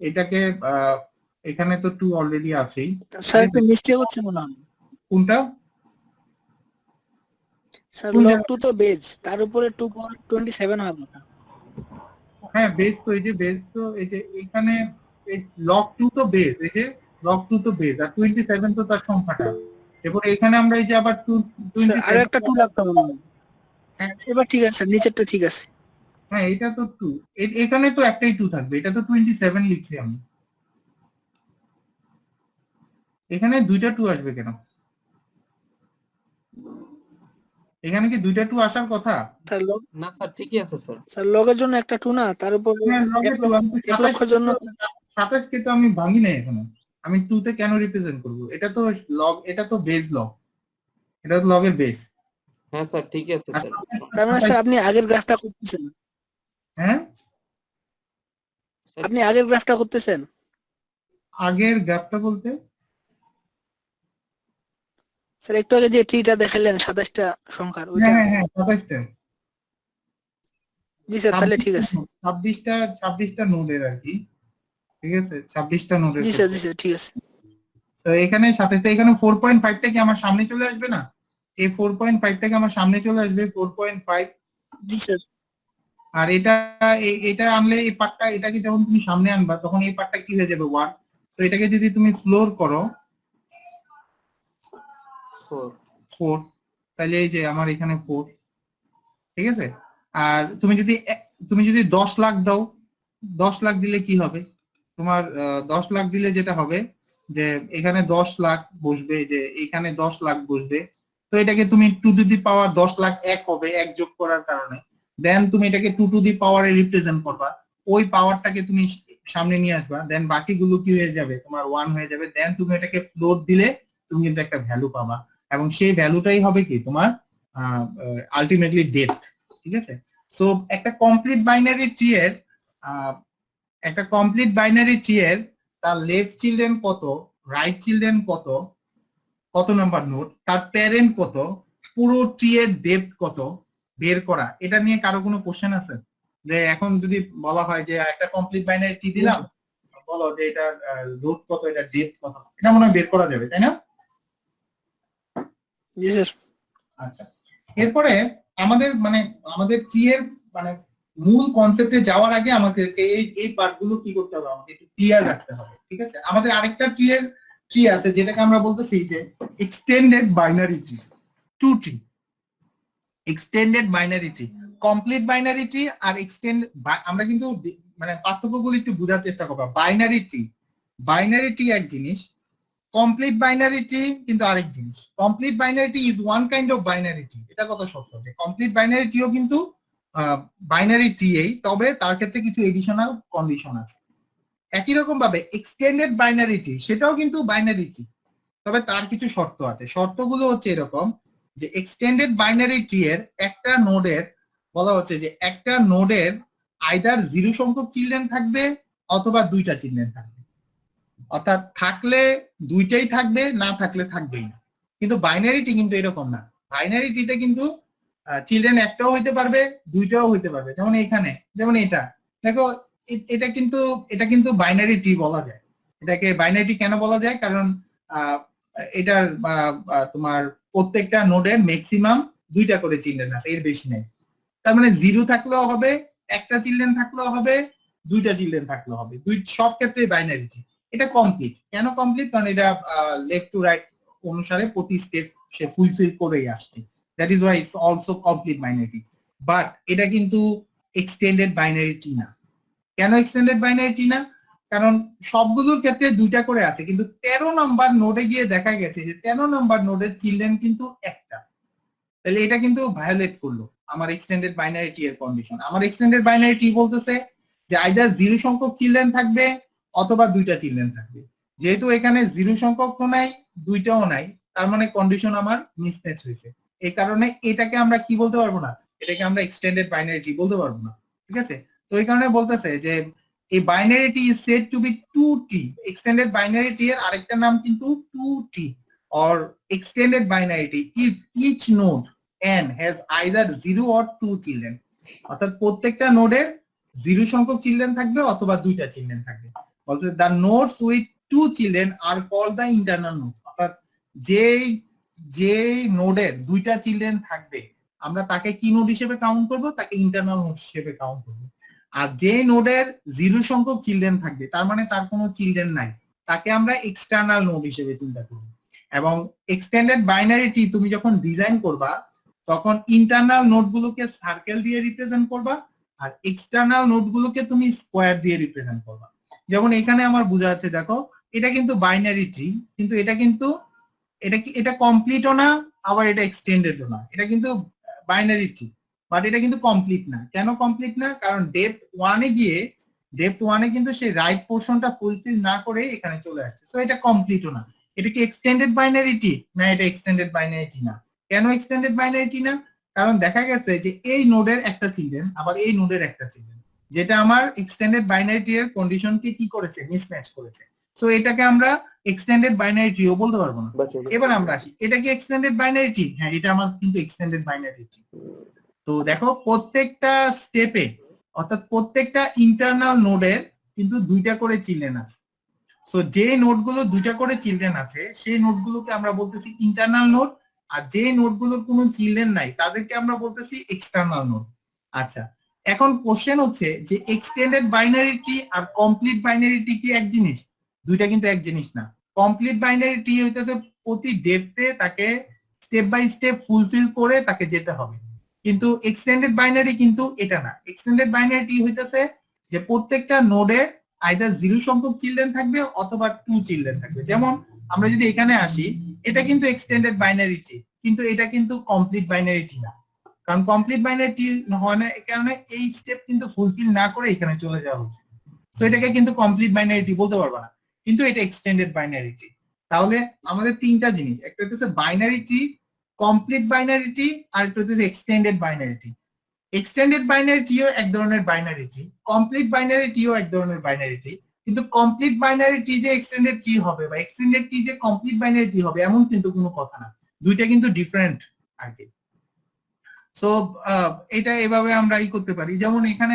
এটাকে এখানে তো 2 অলরেডি আছেই, স্যার একটু মিস্টেক হচ্ছে মনে হয়। কোনটা? স্যার কোন লগ জায়গা? 2 তো বেজ, তার উপরে 2.27 হওয়ার কথা। হ্যাঁ, বেস তো এই যে বেস তো এই যে এখানে log 2 তো বেস, এই যে log 2 তো বেস আর 27 তো তার সংখ্যাটা। এরপর এখানে আমরা এই যে আবার স্যার আরো 27, একটা 2 লাগতো মনে হয়। হ্যাঁ এবার ঠিক আছে, নিচেরটা ঠিক আছে। হ্যাঁ এটা তো 2, এখানে তো একটাই 2 থাকবে, এটা তো 27 লিখছি আমি, এখানে দুইটা 2 আসবে কেন? এখানে কি দুইটা 2 আসার কথা? স্যার লগ, না স্যার ঠিকই আছে স্যার। স্যার লগের জন্য একটা 2 না, তার উপরে হ্যাঁ, log 1 এর 2, লক্ষ, আমি তো 1 লক্ষের জন্য 27 কে তো আমি ভাঙি নাই এখনো, আমি 2 তে কেন রিপ্রেজেন্ট করব? এটা তো লগ, এটা তো বেস লগ, এটা তো লগের বেস। হ্যাঁ স্যার ঠিকই আছে আর স্যার। তার মানে স্যার আপনি আগের গ্রাফটা করতেছেন, হ্যাঁ, স্যার আপনি আগের গ্রাফটা করতেছেন। আগের গ্রাফটা বলতে স্যার একটু আগে যে ট্রিটা দেখালেন 27টা সংখ্যার, হ্যাঁ ওইটা। হ্যাঁ হ্যাঁ 27টা, জি স্যার তাহলে ঠিক আছে। 26টা নোডের আর কি, ঠিক আছে? 26টা নোডের জি স্যার, জি স্যার ঠিক আছে। তো এখানে 27টা, এখানে 4.5টা কি আমার সামনে চলে আসবে না? এই 4.5টা কি আমার সামনে চলে আসবে, 4.5। জি স্যার। আর এটা এটা আনলে এই পার্টটা, এটাকে যখন তুমি সামনে আনবা তখন এই পার্টটা কি হয়ে যাবে, 1। তো এটাকে যদি তুমি ফ্লোর করো 4। 4, তাহলে এই যে আমার এখানে 4, ঠিক আছে? আর তুমি যদি 10 লাখ দাও, 10 লাখ দিলে কি হবে তোমার? 10 লাখ দিলে যেটা হবে যে এখানে 10 লাখ বসবে, যে এখানে 10 লাখ বসবে। তো এটাকে তুমি 2 টু দি পাওয়ার 10 লাখ 1 হবে, 1 যোগ করার কারণে। দেন তুমি এটাকে 2 টু দি পাওয়ারে রিপ্রেজেন্ট করবা, ওই পাওয়ারটাকে তুমি সামনে নিয়ে আসবা, দেন বাকিগুলো কি হয়ে যাবে, তোমার 1 হয়ে যাবে। দেন তুমি এটাকে ফ্লোর দিলে তুমি কিন্তু একটা ভ্যালু পাবা, এবং সেই ভ্যালুটাই হবে কি তোমার আলটিমেটলি ডেপথ, ঠিক আছে? সো একটা কমপ্লিট বাইনারি ট্রি এর তার লেফট চিলড্রেন কত, রাইট চিলড্রেন কত, কত নাম্বার নোড, তার প্যারেন্ট কত, পুরো ট্রি এর ডেপথ কত বের করা, এটা নিয়ে কারো কোনো কোশ্চেন আছে? যে এখন যদি বলা হয় যে একটা কমপ্লিট বাইনারি ট্রি দিলাম, বলো যে এটা রুট কত, এটা ডেপথ কত, এটা মনে হয় বের করা যাবে, তাই না? জি স্যার। আচ্ছা, এরপরে আমাদের ট্রি এর মানে মূল কনসেপ্টে যাওয়ার আগে আমাদেরকে এই পার্টগুলো কি করতে হবে, আমাকে একটু ক্লিয়ার রাখতে হবে, ঠিক আছে? আমাদের আরেকটা ট্রি আছে যেটাকে আমরা বলতেছি যে extended binary tree, two tree. Extended binary tree, complete binary tree আর এক্সটেন্ড, আমরা কিন্তু মানে পার্থক্যগুলো একটু বোঝার চেষ্টা করবো। বাইনারি ট্রি এক জিনিস, কমপ্লিট বাইনারি ট্রি কিন্তু আরেক জিনিস। Complete binary tree is one kind of binary tree, এটা কত সত্য যে কমপ্লিট বাইনারি ট্রিও কিন্তু বাইনারি ট্রি এই, তবে তার ক্ষেত্রে কিছু এডিশনাল কন্ডিশন আছে। একই রকম ভাবে এক্সটেন্ডেড বাইনারি ট্রি সেটাও কিন্তু বাইনারি ট্রি, তবে তার কিছু শর্ত আছে। শর্তগুলো হচ্ছে এরকম যে এক্সটেন্ডেড বাইনারি ট্রি এর একটা নোডের বলা হচ্ছে যে একটা নোডের আইদার 0 সংখ্যক চিলড্রেন থাকবে অথবা 2টা চিলড্রেন থাকবে, অর্থাৎ থাকলে 2টাই থাকবে, না থাকলে থাকবেই না। কিন্তু বাইনারিটি কিন্তু এরকম না। বাইনারিটিতে কিন্তু চিলড্রেন একটাও হইতে পারবে, 2টাও হইতে পারবে। যেমন এখানে, যেমন এটা দেখো, এটা কিন্তু বাইনারি ট্রি বলা যায়। এটাকে বাইনারি কেন বলা যায়? কারণ এটার তোমার প্রত্যেকটা নোডের ম্যাক্সিমাম 2টা করে চিলড্রেন আছে, এর বেশি নেই। তার মানে 0 থাকলেও হবে, একটা চিলড্রেন থাকলেও হবে, 2টা চিলড্রেন থাকলেও হবে, সব ক্ষেত্রে বাইনারি ট্রি। এটা কমপ্লিট। কেন কমপ্লিট? কারণ এটা লেফট টু রাইট অনুসারে প্রতি স্টেপ সে ফুলফিল করেই আসছে। That is why it's also complete binary. But এটা কিন্তু এক্সটেন্ডেড বাইনারি ট্রি না। কেন এক্সটেন্ডেড বাইনারি ট্রি না? কারণ সবগুলোর ক্ষেত্রে 2টা করে আছে, কিন্তু 13 নম্বর নোডে গিয়ে দেখা গেছে যে 13 নম্বর নোডের চিলড্রেন কিন্তু একটা। তাহলে এটা কিন্তু ভায়োলেট করলো আমার এক্সটেন্ডেড বাইনারি ট্রি এর কন্ডিশন। আমার এক্সটেন্ডেড বাইনারি ট্রি বলতেছে যে আইদার 0 সংখ্যক চিলড্রেন থাকবে অথবা 2টা চিলড্রেন থাকবে। যেহেতু এখানে 0 সংখ্যক তো নাই, 2টাও নাই, তার মানে কন্ডিশন আমার মিসম্যাচ হয়েছে। এই কারণে এটাকে আমরা কি বলতে পারবো না, এটাকে আমরা এক্সটেন্ডেড বাইনারি ট্রি বলতে পারবো না। ঠিক আছে? তো এই কারণে বলতেছে যে এই binary tree is said to be 2T। Extended binary tree এর আরেকটা নাম কিন্তু 2T or extended binary tree if each node n has either 0 or 2 children। অর্থাৎ প্রত্যেকটা নোডের 0 সংখ্যক চিলড্রেন থাকবে অথবা 2টা চিলড্রেন থাকবে। বলছে the nodes with 2 children are called the internal node। অর্থাৎ যে নোডের 2টা চিলড্রেন থাকবে আমরা তাকে কি নোড হিসেবে কাউন্ট করব? তাকে ইন্টারনাল নোড হিসেবে কাউন্ট করব। আর যে নোডের 0 সংখ্যক চিলড্রেন থাকবে, তার মানে তার কোনো চিলড্রেন নাই, তাকে আমরা এক্সটার্নাল নোড হিসেবে চিন্তা করব। এবং এক্সটেন্ডেড বাইনারি ট্রি তুমি যখন ডিজাইন করবা তখন ইন্টারনাল নোডগুলোকে সার্কেল দিয়ে রিপ্রেজেন্ট করবা আর এক্সটার্নাল নোডগুলোকে তুমি স্কোয়ার দিয়ে রিপ্রেজেন্ট করবা। যেমন এখানে আমার বোঝা যাচ্ছে, দেখো এটা কিন্তু বাইনারি ট্রি, কিন্তু এটা কমপ্লিটও না, আবার এটা এক্সটেন্ডেডও না। এটা কিন্তু বাইনারি ট্রি, বাট এটা কিন্তু কমপ্লিট না। কেন কমপ্লিট না? কারণ ডেপথ 1-এ কিন্তু সেই রাইট পোর্শনটা ফুলফিল না করে এখানে চলে আসছে। সো এটা কমপ্লিটও না। এটা কি এক্সটেন্ডেড বাইনারি ট্রি? না, এটা এক্সটেন্ডেড বাইনারি ট্রি না। কেন এক্সটেন্ডেড বাইনারি ট্রি না? কারণ দেখা গেছে যে এই নোডের একটা চিলড্রেন আবার এই নোডের একটা চিলড্রেন, যেটা আমার এক্সটেন্ডেড বাইনারি ট্রি এর কন্ডিশনকে কি করেছে? মিসম্যাচ করেছে। সো এটাকে আমরা এক্সটেন্ডেড বাইনারি ট্রিও বলতে পারবো না। এবার আমরা আসি, এটা কি এক্সটেন্ডেড বাইনারি ট্রি? হ্যাঁ, এটা আমার কিন্তু এক্সটেন্ডেড বাইনারি ট্রি। তো দেখো প্রত্যেকটা স্টেপে, অর্থাৎ প্রত্যেকটা ইন্টারনাল নোডের কিন্তু 2টা করে চিলড্রেন আছে। সো যে নোডগুলো 2টা করে চিলড্রেন আছে সেই নোডগুলোকে আমরা বলতেছি ইন্টারনাল নোড, আর যে নোডগুলোর কোনো চিলড্রেন নাই তাদেরকে আমরা বলতেছি এক্সটার্নাল নোড। আচ্ছা, এখন কোশ্চেন হচ্ছে যে এক্সটেন্ডেড বাইনারি ট্রি আর কমপ্লিট বাইনারি ট্রি কি এক জিনিস? 2টা কিন্তু এক জিনিস না। কমপ্লিট বাইনারি ট্রি হইতেছে প্রতি ডেপথে তাকে স্টেপ বাই স্টেপ ফুলফিল করে তাকে যেতে হবে, কিন্তু এক্সটেন্ডেড বাইনারি কিন্তু এটা না। এক্সটেন্ডেড বাইনারি ট্রি হইতেছে যে প্রত্যেকটা নোডে আইদার 0 সংখ্যক চিলড্রেন থাকবে অথবা 2 চিলড্রেন থাকবে। যেমন আমরা যদি এখানে আসি, এটা কিন্তু এক্সটেন্ডেড বাইনারি ট্রি, কিন্তু এটা কিন্তু কমপ্লিট বাইনারি ট্রি না। কারণ কমপ্লিট বাইনারি ট্রি হয় না, এই কারণে এই স্টেপ কিন্তু ফুলফিল না করে এখানে চলে যাওয়া হচ্ছে। সো এটাকে কিন্তু কমপ্লিট বাইনারি ট্রি বলতে পারবো না, কিন্তু এটা এক্সটেন্ডেড বাইনারি ট্রি। তাহলে আমাদের 3টা জিনিস, একটা হচ্ছে binary tree, complete binary tree, আর একটা হচ্ছে extended binary tree. Extended binary ট্রিও এক ধরনের বাইনারি ট্রি, কমপ্লিট বাইনারি ট্রিও এক ধরনের বাইনারি ট্রি। কিন্তু কমপ্লিট বাইনারি ট্রি যে এক্সটেন্ডেড ট্রি হবে বা এক্সটেন্ডেড ট্রি যে কমপ্লিট বাইনারি ট্রি হবে এমন কিন্তু কোনো কথা না। 2টা কিন্তু ডিফারেন্ট আর কি। সো এটা এভাবে আমরা করতে পারি। যেমন এখানে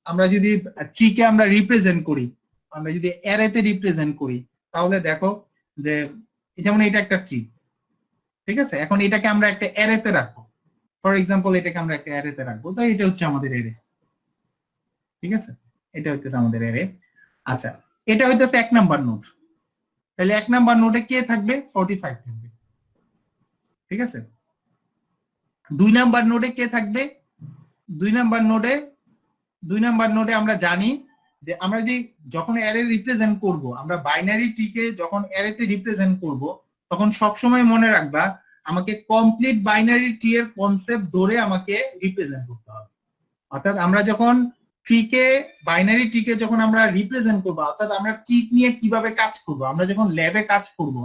আমরা যদি ট্রিকে আমরা রিপ্রেজেন্ট করি, আমরা যদি অ্যারেতে রিপ্রেজেন্ট করি, তাহলে দেখো যে যেমন এটা একটা ট্রি, ঠিক আছে? এখন এটাকে আমরা একটা অ্যারেতে রাখবো। ফর এক্সাম্পল এটাকে আমরা একটা অ্যারেতে রাখবো, তো এটা হচ্ছে আমাদের অ্যারে। ঠিক আছে, এটা হচ্ছে আমাদের অ্যারে। আচ্ছা, এটা হইতেছে 1 নাম্বার নোড। তাহলে 1 নাম্বার নোডে কে থাকবে? 45 থাকবে। ঠিক আছে, 2 নাম্বার নোডে কে থাকবে? 2 নাম্বার নোডে আমরা জানি যে আমরা যদি যখন অ্যারে রিপ্রেজেন্ট করব, আমরা বাইনারি ট্রিকে যখন অ্যারেতে রিপ্রেজেন্ট করব, তখন সবসময় মনে রাখবা আমাকে কমপ্লিট বাইনারি ট্রি এর কনসেপ্ট ধরে আমাকে রিপ্রেজেন্ট করতে হবে। অর্থাৎ আমরা যখন ট্রিকে বাইনারি ট্রিকে যখন আমরা রিপ্রেজেন্ট করবো, অর্থাৎ আমরা ট্রি নিয়ে কিভাবে কাজ করব, আমরা যখন ল্যাবে কাজ করব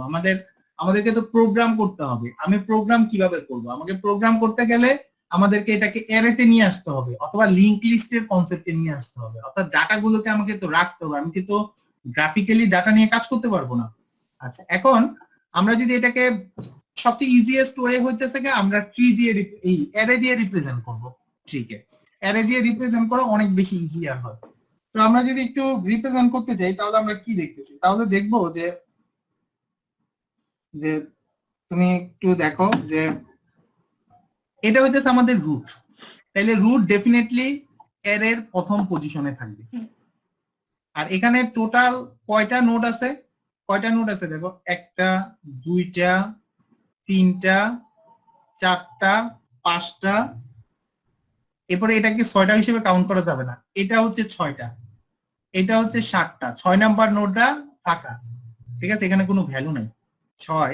আমাদেরকে তো প্রোগ্রাম করতে হবে। আমি প্রোগ্রাম কিভাবে করব? আমাকে প্রোগ্রাম করতে গেলে আমাদেরকে এটাকে অ্যারেতে নিয়ে আসতে হবে অথবা লিংক লিস্টের কনসেপ্টে নিয়ে আসতে হবে। অর্থাৎ ডাটাগুলোকে আমাকে তো রাখতে হবে, আমি কিন্তু গ্রাফিক্যালি ডাটা নিয়ে কাজ করতে পারবো না। আচ্ছা, এখন আমরা যদি এটাকে সবচেয়ে ইজিয়েস্ট ওয়ে হইতেছে কি, আমরা ট্রি দিয়ে এই অ্যারে দিয়ে রিপ্রেজেন্ট করব। ট্রিকে অ্যারে দিয়ে রিপ্রেজেন্ট করা অনেক বেশি ইজিয়ার হয়। তো আমরা যদি একটু রিপ্রেজেন্ট করতে চাই তাহলে আমরা কি দেখতেছি? তাহলে দেখবো যে তুমি একটু দেখো যে এটা হইতেছে আমাদের রুট। তাহলে রুট ডেফিনেটলি অ্যারের প্রথম পজিশনে থাকবে। আর এখানে টোটাল কয়টা নোড আছে? কয়টা নোড আছে দেখো, 1টা 2টা 3টা 4টা 5টা, এরপরে এটাকে 6টা হিসেবে কাউন্ট করা যাবে না, এটা হচ্ছে 6টা, এটা হচ্ছে 7টা। 6 নাম্বার নোডটা ফাঁকা, ঠিক আছে, এখানে কোনো ভ্যালু নাই। 6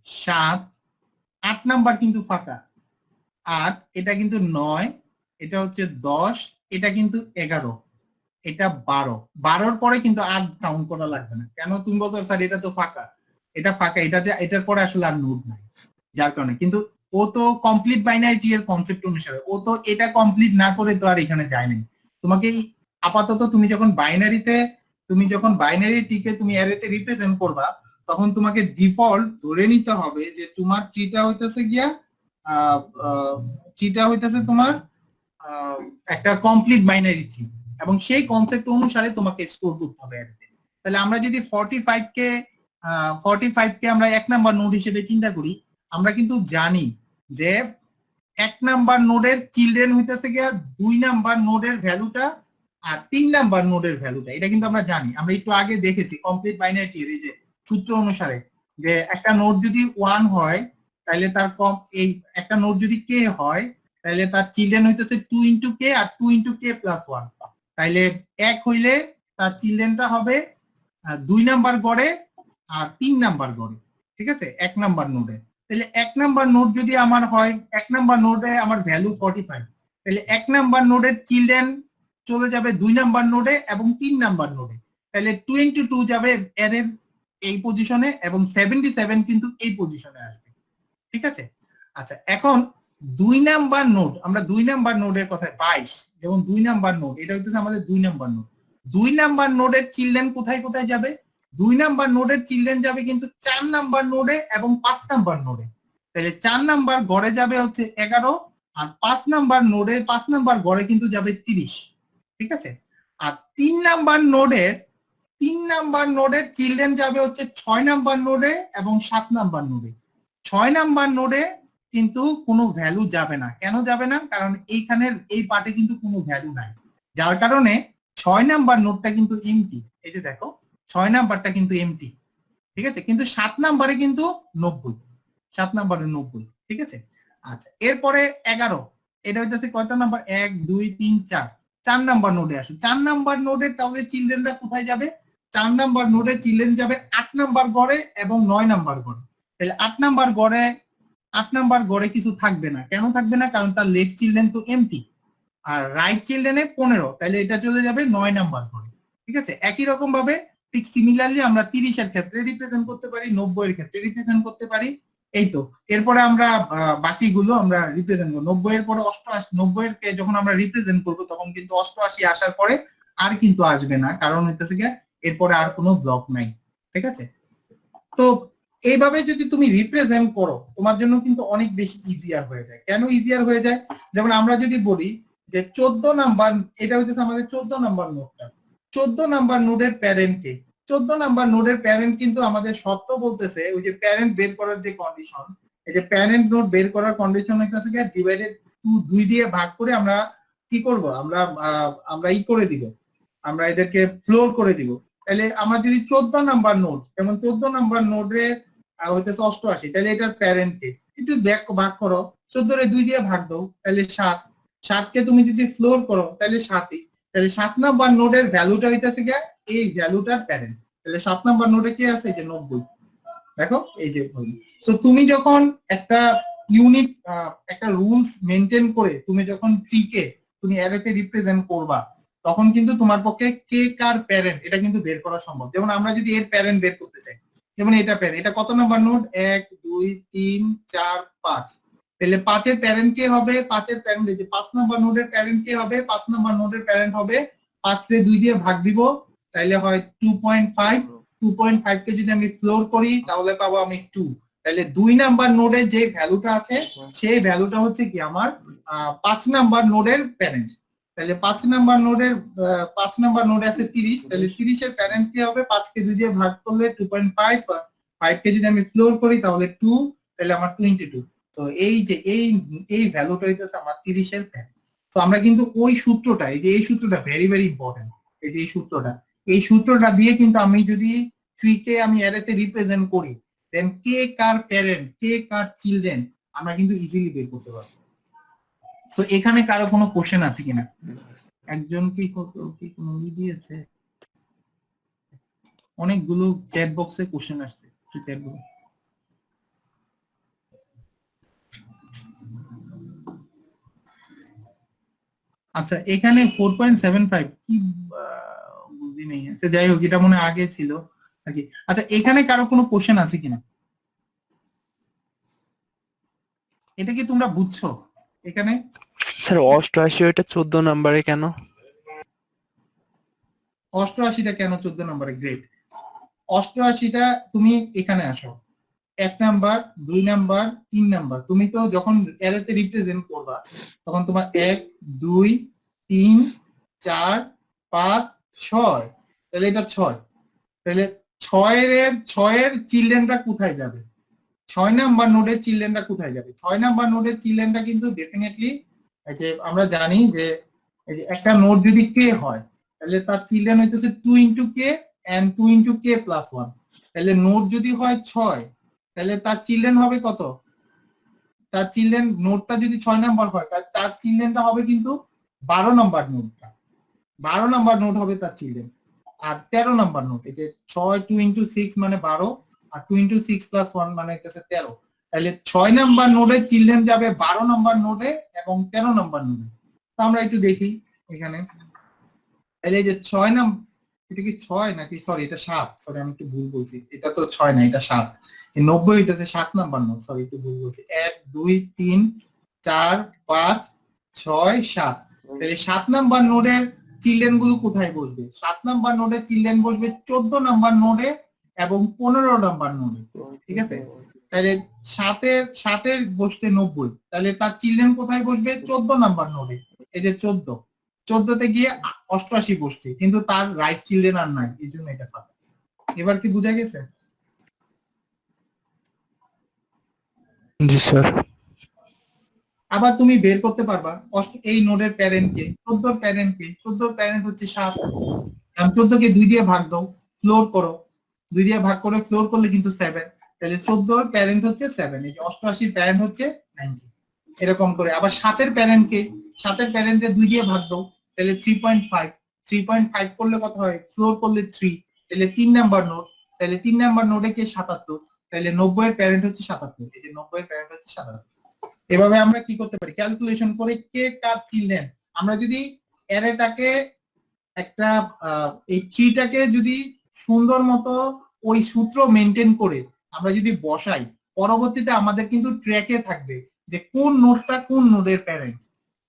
7 8 নাম্বার কিন্তু ফাঁকা, 8 এটা কিন্তু 9, এটা হচ্ছে 10, এটা কিন্তু 11, এটা 12 পরে কিন্তু আর কাউন্ট করা লাগবে না। কেন তুমি বলতো স্যার এটা তো ফাঁকা? এটা ফাঁকা, এটার পরে আসলে আর নোড নাই, যার কারণে। কিন্তু ও তো কমপ্লিট বাইনারি ট্রি এর কনসেপ্ট অনুসারে ও তো এটা কমপ্লিট না করে তো আর এখানে যায় নাই। তোমাকে আপাতত তুমি যখন বাইনারি ট্রিকে তুমি অ্যারেতে রিপ্রেজেন্ট করবা, তখন তোমাকে ডিফল্ট ধরে নিতে হবে যে তোমার ট্রিটা হইতেছে গিয়া তোমার একটা কমপ্লিট বাইনারি ট্রি, এবং সেই কনসেপ্ট অনুসারে তোমাকে স্কোর করতে হবে অ্যারেতে। তাহলে আমরা যদি 45 কে আমরা 1 নাম্বার নোড হিসেবে চিন্তা করি, আমরা কিন্তু জানি যে 1 নাম্বার নোডের চিলড্রেন হইতেছে গিয়া 2 নাম্বার নোডের ভ্যালুটা আর 3 নাম্বার নোডের ভ্যালুটা। এটা কিন্তু আমরা জানি, আমরা একটু আগে দেখেছি কমপ্লিট বাইনারি ট্রি এই যে সূত্র অনুসারে, যে একটা নোড যদি 1 হয় তাহলে তার এই একটা নোড যদি কে হয় তাহলে তার চিলড্রেন হইতেছে 2 ইনটু কে আর 2 ইনটু কে প্লাস 1। তাইলে 1 হইলে তার চিলড্রেনটা হবে 2 নাম্বার গড়ে আর 3 নাম্বার গড়ে, ঠিক আছে, 1 নাম্বার নোডে। তাহলে 1 নাম্বার নোড যদি আমার হয়, 1 নাম্বার নোডে আমার ভ্যালু 45, তাহলে 1 নাম্বার নোডের চিলড্রেন চলে যাবে 2 নাম্বার নোডে এবং 3 নাম্বার নোডে। তাহলে 2 ইনটু 2 যাবে এর এই পজিশনে এবং 77 কিন্তু এই পজিশনে আসবে, ঠিক আছে। আচ্ছা, এখন 2 নাম্বার নোড, আমরা 2 নাম্বার নোডের কথা 22, যেমন 2 নাম্বার নোড, এটা হচ্ছে আমাদের 2 নাম্বার নোড। 2 নাম্বার নোডের চিলড্রেন কোথায় কোথায় যাবে? 2 নাম্বার নোডের চিলড্রেন যাবে কিন্তু 4 নাম্বার নোডে এবং 5 নাম্বার নোডে। তাহলে 4 নাম্বার গড়ে যাবে হচ্ছে 11, আর 5 নাম্বার নোডে 5 নাম্বার গড়ে কিন্তু যাবে 30, ঠিক আছে। আর 3 নাম্বার নোডের চিলড্রেন যাবে হচ্ছে 6 নাম্বার নোডে এবং 7 নাম্বার নোডে। 6 নাম্বার নোডে কিন্তু কোনো ভ্যালু যাবে না। কেন যাবে না? কারণ এইখানের এই পার্টে কিন্তু কোনো ভ্যালু নাই, যার কারণে 6 নাম্বার নোডটা কিন্তু এমটি। এই যে দেখো 6 নাম্বারটা কিন্তু এমটি, ঠিক আছে, কিন্তু 7 নাম্বারে কিন্তু 90, 7 নাম্বারে 90, ঠিক আছে। আচ্ছা, এরপরে 11, এটা হইতেছে কয়টা নাম্বার? 1 2 3 4, 4 নাম্বার নোডে আসে। 4 নাম্বার নোডের তাহলে চিলড্রেনরা কোথায় যাবে? 4 নাম্বার নোডের চিলড্রেন যাবে 8 নাম্বার গড়ে এবং 9 নাম্বার গড়ে। তাহলে 8 নাম্বার গড়ে কিছু থাকবে না। কেন থাকবে না? কারণ তার লেফট চিলড্রেন তো এমটি আর রাইট চিলড্রেনে 15, তাহলে এটা চলে যাবে 9 নাম্বার গড়ে, ঠিক আছে। একই রকম ভাবে ঠিক সিমিলারলি আমরা 30 এর ক্ষেত্রে রিপ্রেজেন্ট করতে পারি, 90 এর ক্ষেত্রে রিপ্রেজেন্ট করতে পারি। এই তো, এরপরে আমরা বাকিগুলো আমরা রিপ্রেজেন্ট করব। 90 এর পরে 88, 90 এর কে যখন আমরা রিপ্রেজেন্ট করব তখন কিন্তু 88 আসার পরে আর কিন্তু আসবে না, কারণ হইতেছে কি এরপরে আর কোনো ব্লক নাই, ঠিক আছে। তো এইভাবে যদি তুমি রিপ্রেজেন্ট করো তোমার জন্য কিন্তু অনেক বেশি ইজিয়ার হয়ে যায়। কেন ইজিয়ার হয়ে যায়? যেমন আমরা যদি বলি যে 14 নাম্বার, এটা হইতেছে আমাদের 14 নাম্বার নোডটা। 14 নাম্বার নোডের প্যারেন্ট কে? 14 নাম্বার নোডের প্যারেন্ট কিন্তু আমাদের শর্ত বলতেছে ওই যে প্যারেন্ট বের করার যে কন্ডিশন, এই যে প্যারেন্ট নোড বের করার কন্ডিশন হইতেছে কি ডিভাইডেড 2 দিয়ে ভাগ করে আমরা কি করব? আমরা ই করে দিব, আমরা এদেরকে ফ্লোর করে দিব। তাহলে আমরা যদি 14 নাম্বার নোড, যেমন 14 নাম্বার নোডে হইতেছে 88, তাহলে এটার প্যারেন্ট কে একটু ভাগ করো, 14 এর 2 দিয়ে ভাগ দাও, তাহলে 7, 7 কে তুমি যদি ফ্লোর করো তাহলে 7ই। তাহলে 7 নাম্বার নোডের ভ্যালুটা হইতেছে কি এই ভ্যালুটার প্যারেন্ট। তাহলে 7 নাম্বার নোডে কি আছে? এই যে 90, দেখো এই যে সো তুমি যখন একটা ইউনিক একটা রুলস মেনটেন করে তুমি যখন ট্রি কে তুমি অ্যারেতে রিপ্রেজেন্ট করবা, তখন কিন্তু তোমার পক্ষে কে কার প্যারেন্ট এটা কিন্তু বের করা সম্ভব। যেমন আমরা যদি এর প্যারেন্ট বের করতে চাই, যেমন এটা প্যারেন্ট, এটা কত নাম্বার নোড? 1 2 3 4 5। তাহলে 5 এর প্যারেন্ট কে হবে? 5 এর প্যারেন্ট এই যে 5 নাম্বার নোডের প্যারেন্ট কে হবে? 5 নাম্বার নোডের প্যারেন্ট হবে 5 রে 2 দিয়ে ভাগ দিব, তাহলে হয় 2.5। 2.5 কে যদি আমি ফ্লোর করি তাহলে পাবো আমি 2। তাহলে 2 নাম্বার নোডের যে ভ্যালুটা আছে সেই ভ্যালুটা হচ্ছে কি আমার 5 নাম্বার নোডের প্যারেন্ট। তাহলে 5 নাম্বার নোডের 5 নাম্বার নোডে আছে 30, তাহলে 30 এর প্যারেন্ট কি হবে? 5 কে 2 দিয়ে ভাগ করলে 2.5, 5 কে যদি আমি ফ্লোর করি তাহলে 2, তাহলে আমার 22। তো এই যে এই ভ্যালুটা হইতেছে আমার 30 এর প্যারেন্ট। তো আমরা কিন্তু ওই সূত্রটা, এই যে এই সূত্রটা ভেরি ভেরি ইম্পর্টেন্ট, এই যে এই সূত্রটা দিয়ে কিন্তু আমি যদি ট্রি কে আমি অ্যারেতে রিপ্রেজেন্ট করি, দেন কে কার প্যারেন্ট, কে কার চিলড্রেন আমরা কিন্তু ইজিলি বের করতে পারবো। সো এখানে কারো কোনো কোশ্চেন আছে কিনা? একজন কি কোনো দিয়েছে? অনেকগুলো চ্যাট বক্সে কোশ্চেন আসছে, একটু চ্যাট বক্স। আচ্ছা এখানে 4.75 কি বুঝি নেই। আচ্ছা যাই হোক, এটা মনে আগে ছিল। আচ্ছা এখানে কারো কোনো কোশ্চেন আছে কিনা? এটা কি তোমরা বুঝছো? এখানে স্যার 88 ওইটা 14 নম্বরে কেন? 88টা কেন 14 নম্বরে? গ্রেট। 88টা তুমি এখানে আসো, 1 নাম্বার 2 নাম্বার 3 নাম্বার। তুমি তো যখন অ্যারেতে রিপ্রেজেন্ট করবা তখন তোমার 1 2 3 4 5 6, তাহলে এটা 6। তাহলে 6 এর চিলড্রেনটা কোথায় যাবে? 6 নাম্বার নোডের চিলড্রেনটা কোথায় যাবে? 6 নাম্বার নোডের চিলড্রেনটা কিন্তু ডেফিনেটলি যে আমরা জানি যে এই যে একটা নোড যদি কে হয় তাহলে তার চিলড্রেন হইতেছে 2 into K and 2 into K plus 1। তাহলে নোড যদি হয় 6 তাহলে তার চিলড্রেন হবে কত? তার চিলড্রেন নোডটা যদি 6 নাম্বার হয় তার চিলড্রেনটা হবে কিন্তু 12 নাম্বার নোডটা, 12 নাম্বার নোড হবে তার চিলড্রেন। আর 13 নাম্বার নোড, এই যে 6 2 ইনটু 6 মানে 12, আর 2 ইনটু 6 প্লাস 1 মানে হচ্ছে 13। তাহলে 6 নাম্বার নোডে চিলড্রেন যাবে 12 নাম্বার নোডে এবং 13 নাম্বার নোডে। তো আমরা একটু দেখি এখানে, তাহলে এই যে 6 নাম্বার, এটা কি 6 নাকি? সরি এটা 7, সরি আমি একটু ভুল বলছি, এটা তো 6 না, এটা 7। এই 90 হইতেছে 7 নাম্বার নোড, সরি একটু ভুল বলছি। 1 2 3 4 5 6 7। তাহলে 7 নাম্বার নোডের চিলড্রেন গুলো কোথায় বসবে? 7 নাম্বার নোডে চিলড্রেন বসবে 14 নাম্বার নোডে এবং 15 নাম্বার নোডে, ঠিক আছে? তাহলে 7 এর বসতে 90, তাহলে তার চিলড্রেন কোথায় বসবে? 14 নাম্বার নোডে, এই যে 14তে গিয়ে 88 বসছে, কিন্তু তার রাইট চিলড্রেন আর নাই, এই জন্য এটা পাবে। এবার কি বোঝা গেছে? জি স্যার। আবার তুমি বের করতে পারবা এই নোডের প্যারেন্ট কে, 14 এর প্যারেন্ট কে। 14 এর প্যারেন্ট হচ্ছে 7। 14 কে 2 দিয়ে ভাগ দাও, ফ্লোর করো, 2 দিয়ে ভাগ করে ফ্লোর করলে কিন্তু 7। তাহলে 14 এর প্যারেন্ট হচ্ছে 7, এই যে 88 এর প্যারেন্ট হচ্ছে 90। এরকম করে আবার 7 এর প্যারেন্ট কে, 7 এর প্যারেন্টে 2 দিয়ে ভাগ দাও, তাহলে 3.5। 3.5 করলে কত হয়? ফ্লোর করলে 3, তাহলে 3 নাম্বার নোড। তাহলে 3 নাম্বার নোডে কে 77, তাহলে 90 এর প্যারেন্ট হচ্ছে 77, এই যে 90 এর প্যারেন্ট হচ্ছে 77। এভাবে আমরা কি করতে পারি? ক্যালকুলেশন করে কে কার চিলড্রেন, আমরা যদি অ্যারেটাকে একটা এই ট্রিটাকে যদি সুন্দর মতো ওই সূত্র মেনটেন করে আমরা যদি বসাই, পরবর্তীতে আমাদের কিন্তু ট্র্যাকে থাকবে যে কোন নোডটা কোন নোডের প্যারেন্ট।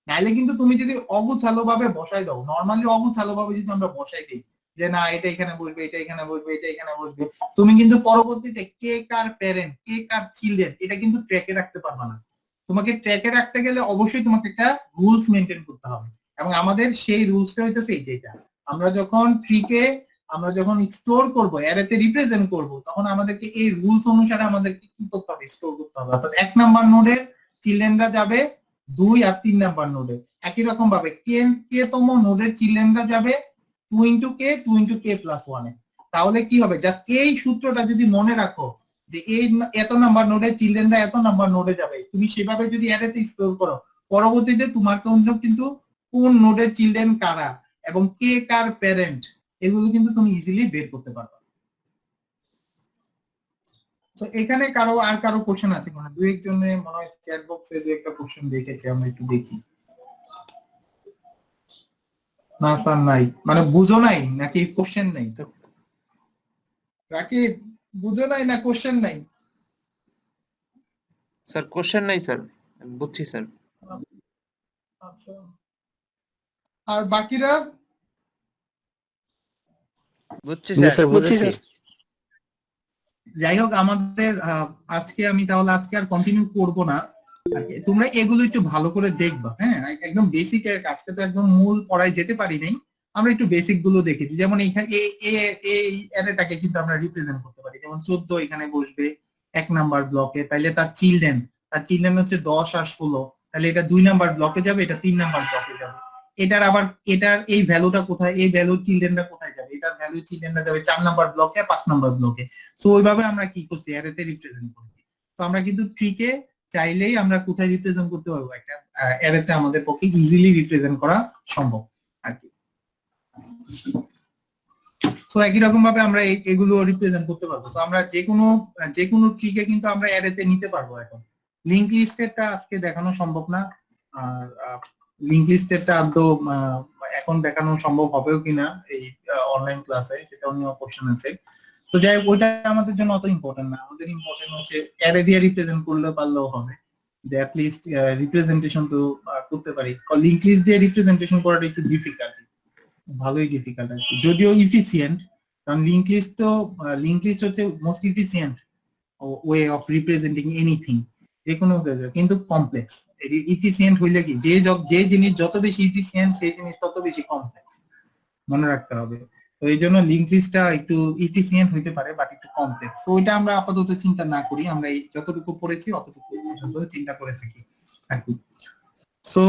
নাইলে কিন্তু তুমি যদি অগুছালো ভাবে বসাই দাও, নরমালি অগুছালো ভাবে যদি আমরা বসাই দিই যে না এটা এখানে বসবে, এটা এখানে বসবে, এটা এখানে বসবে, তুমি কিন্তু পরবর্তীতে কে কার প্যারেন্ট, কে কার চিলড্রেন এটা কিন্তু ট্র্যাকে রাখতে পারবে না। তোমাকে ট্র্যাকে রাখতে গেলে অবশ্যই তোমাকে একটা রুলস মেনটেন করতে হবে, এবং আমাদের সেই রুলসটা হইতেছে এই যেটা আমরা যখন ট্রিকে আমরা যখন স্টোর করব, অ্যারেতে রিপ্রেজেন্ট করব, তখন আমাদেরকে এই রুলস অনুসারে আমাদেরকে কি করতে হবে? স্টোর করতে হবে। অর্থাৎ 1 নাম্বার নোডের চিলড্রেনরা যাবে 2 আর 3 নাম্বার নোডে, একই রকম ভাবে কে তম নোডের চিলড্রেনরা যাবে 2 ইনটু কে 2 ইনটু কে প্লাস 1 এ। তাহলে কি হবে? জাস্ট এই সূত্রটা যদি মনে রাখো যে এই এত নাম্বার নোডের চিলড্রেনরা এত নাম্বার নোডে যাবে, তুমি সেভাবে যদি অ্যারেতে স্টোর করো, পরবর্তীতে তোমার কিন্তু কোন নোডের চিলড্রেন কারা এবং কে কার প্যারেন্ট, এগুলো কিন্তু তুমি ইজিলি বের করতে পারবে। তো এখানে কারো কোশ্চেন আছে কোনো? দুই একজনে মনে হয় চ্যাট বক্সে দু একটা কোশ্চেন দেখেছি, আমরা একটু দেখি। না স্যার নাই, মানে বুঝো নাই নাকি কোশ্চেন নাই? রাকিব, বুঝো নাই না কোশ্চেন নাই? স্যার কোশ্চেন নাই স্যার, আমি বুঝছি স্যার। আচ্ছা, আর বাকিরা? বুঝছি জি স্যার, বুঝছি বুঝেছি। স্যার। যাই হোক, আমাদের আজকে আর কন্টিনিউ করব না। আর কি, তোমরা এগুলো একটু ভালো করে দেখবা, হ্যাঁ? একদম বেসিক এর আজকে তো একদম মূল পড়ায় যেতে পারি নাই, আমরা একটু বেসিক গুলো দেখেছি। যেমন এখানে এই অ্যারেটাকে কিন্তু আমরা রিপ্রেজেন্ট করতে পারি। যেমন 14 এখানে বসবে 1 নাম্বার ব্লকে, তাইলে তার চিলড্রেন হচ্ছে 10 আর 16, তাহলে এটা 2 নাম্বার ব্লকে যাবে, এটা 3 নাম্বার ব্লকে যাবে। এটার এই ভ্যালুটা কোথায়, এই ভ্যালু চিলড্রেনটা কোথায় যাবে? এটার ভ্যালু চিলড্রেনটা যাবে 4 নাম্বার ব্লকে, 5 নাম্বার ব্লকে। সো ওইভাবে আমরা কি করছি, অ্যারেতে রিপ্রেজেন্ট করছি। তো আমরা কিন্তু ট্রিকে চাইলেই আমরা কোথায় রিপ্রেজেন্ট করতে পারবো, একটা অ্যারেতে আমাদের পক্ষে ইজিলি রিপ্রেজেন্ট করা সম্ভব আর কি। সো একই রকম ভাবে আমরা এগুলো রিপ্রেজেন্ট করতে পারবো। তো আমরা যে কোনো ট্রিকে কিন্তু আমরা অ্যারেতে নিতে পারবো। এখন লিংক লিস্টেডটা আজকে দেখানো সম্ভব না, আর লিংক লিস্টেডটা আদৌ এখন দেখানো সম্ভব হবেও কিনা এই অনলাইন ক্লাসে, সেটা নিয়ে কোশ্চেন আছে। তো যাই হোক, ওইটা আমাদের জন্য অত ইম্পর্টেন্ট না। আমাদের ইম্পর্টেন্ট হচ্ছে অ্যারে দিয়ে রিপ্রেজেন্ট করলে পারলেও হবে, যে অ্যাটলিস্ট রিপ্রেজেন্টেশন তো করতে পারি। লিংক লিস্ট দিয়ে রিপ্রেজেন্টেশন করাটা একটু ডিফিকাল্ট, ভালোই ডিফিকাল্ট আর কি, যদিও ইফিসিয়েন্ট। কারণ লিংক লিস্ট হচ্ছে most efficient way of representing anything, যে কোনো কিন্তু কমপ্লেক্স। ইফিসিয়েন্ট হইলে কি, যে জিনিস যত বেশি ইফিসিয়েন্ট সেই জিনিস তত বেশি কমপ্লেক্স, মনে রাখতে হবে। তো এই জন্য লিংক লিস্টটা একটু ইফিসিয়েন্ট হইতে পারে, বাট একটু কমপ্লেক্স। তো ওইটা আমরা আপাতত চিন্তা না করি, আমরা এই যতটুকু পড়েছি অতটুকু পর্যন্ত চিন্তা করে থাকি আর কি। সো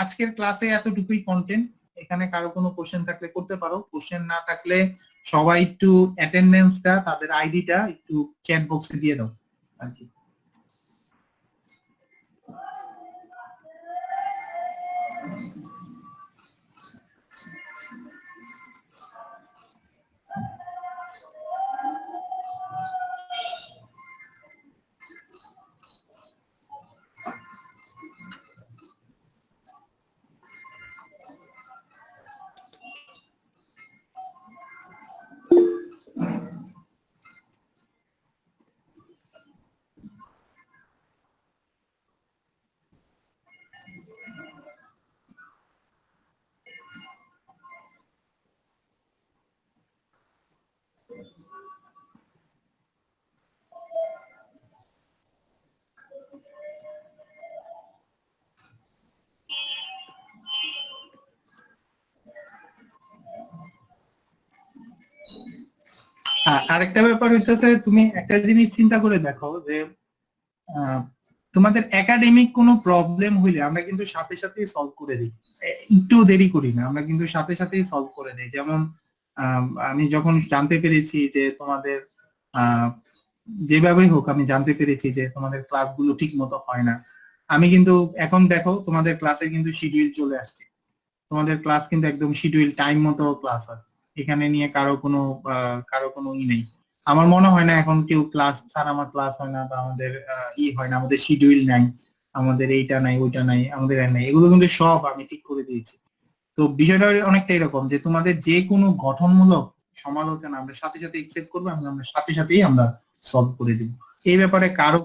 আজকের ক্লাসে এতটুকুই কন্টেন্ট। এখানে কারো কোনো কোশ্চেন থাকলে করতে পারো, কোশ্চেন না থাকলে সবাই একটু অ্যাটেন্ডেন্সটা, তাদের আইডিটা একটু চ্যাট বক্সে দিয়ে দাও আর কি। আরেকটা ব্যাপার হইতেছে, তুমি একটা জিনিস চিন্তা করে দেখো যে তোমাদের একাডেমিক কোনো প্রবলেম হইলে আমরা কিন্তু সাথে সাথেই সলভ করে দিই, একটু দেরি করি না, আমরা কিন্তু সাথে সাথেই সলভ করে দিই। যেমন আমি যখন জানতে পেরেছি যে তোমাদের যেভাবেই হোক আমি জানতে পেরেছি যে তোমাদের ক্লাসগুলো ঠিক মতো হয় না, আমি কিন্তু এখন দেখো তোমাদের ক্লাসে কিন্তু শিডিউল চলে আসছে, তোমাদের ক্লাস কিন্তু একদম শিডিউল টাইম মতো ক্লাস হয়। এখানে নিয়ে কারো কোনো ই নেই। আমার মনে হয় না এখন কেউ ক্লাস স্যার আমার ক্লাস হয় না বা আমাদের হয় না, আমাদের শিডিউল নাই, আমাদের এইটা নাই ওইটা নাই, আমাদের নাই, এগুলো কিন্তু সব আমি ঠিক করে দিয়েছি। তো বিষয়টা অনেকটা এরকম যে তোমাদের যে কোনো গঠনমূলক সমালোচনা আমরা সাথে সাথে একসেপ্ট করবো, আমরা সাথে সাথেই আমরা সলভ করে দিব। এই ব্যাপারে কারো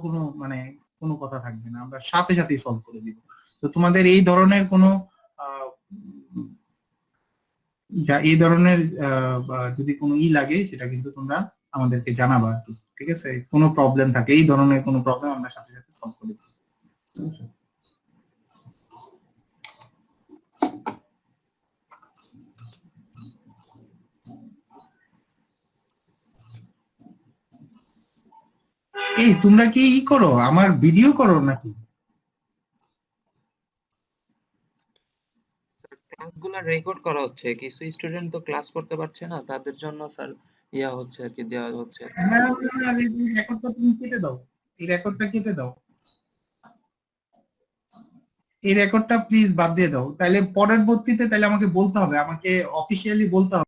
কোনো কথা থাকবে না, আমরা সাথে সাথেই সলভ করে দিব। তো তোমাদের এই ধরনের কোনো যদি কোনো লাগে সেটা কিন্তু তোমরা আমাদেরকে জানাবা আর কি, ঠিক আছে? কোনো প্রবলেম থাকে, এই ধরনের কোনো প্রবলেম আমরা সাথে সাথে সলভ করে দিই। এই তোমরা কি করো, আমার ভিডিও করো নাকি? ক্লাসগুলো রেকর্ড করা হচ্ছে, কিছু স্টুডেন্ট তো ক্লাস করতে পারছে না, তাদের জন্য স্যার হচ্ছে আর কি, দেওয়া হচ্ছে। হ্যাঁ, এই রেকর্ডটা তুমি কেটে দাও, এই রেকর্ডটা কেটে দাও, এই রেকর্ডটা প্লিজ বাদ দিয়ে দাও। তাহলে পরবর্তীতে তাহলে আমাকে বলতে হবে, আমাকে অফিসিয়ালি বলতে হবে।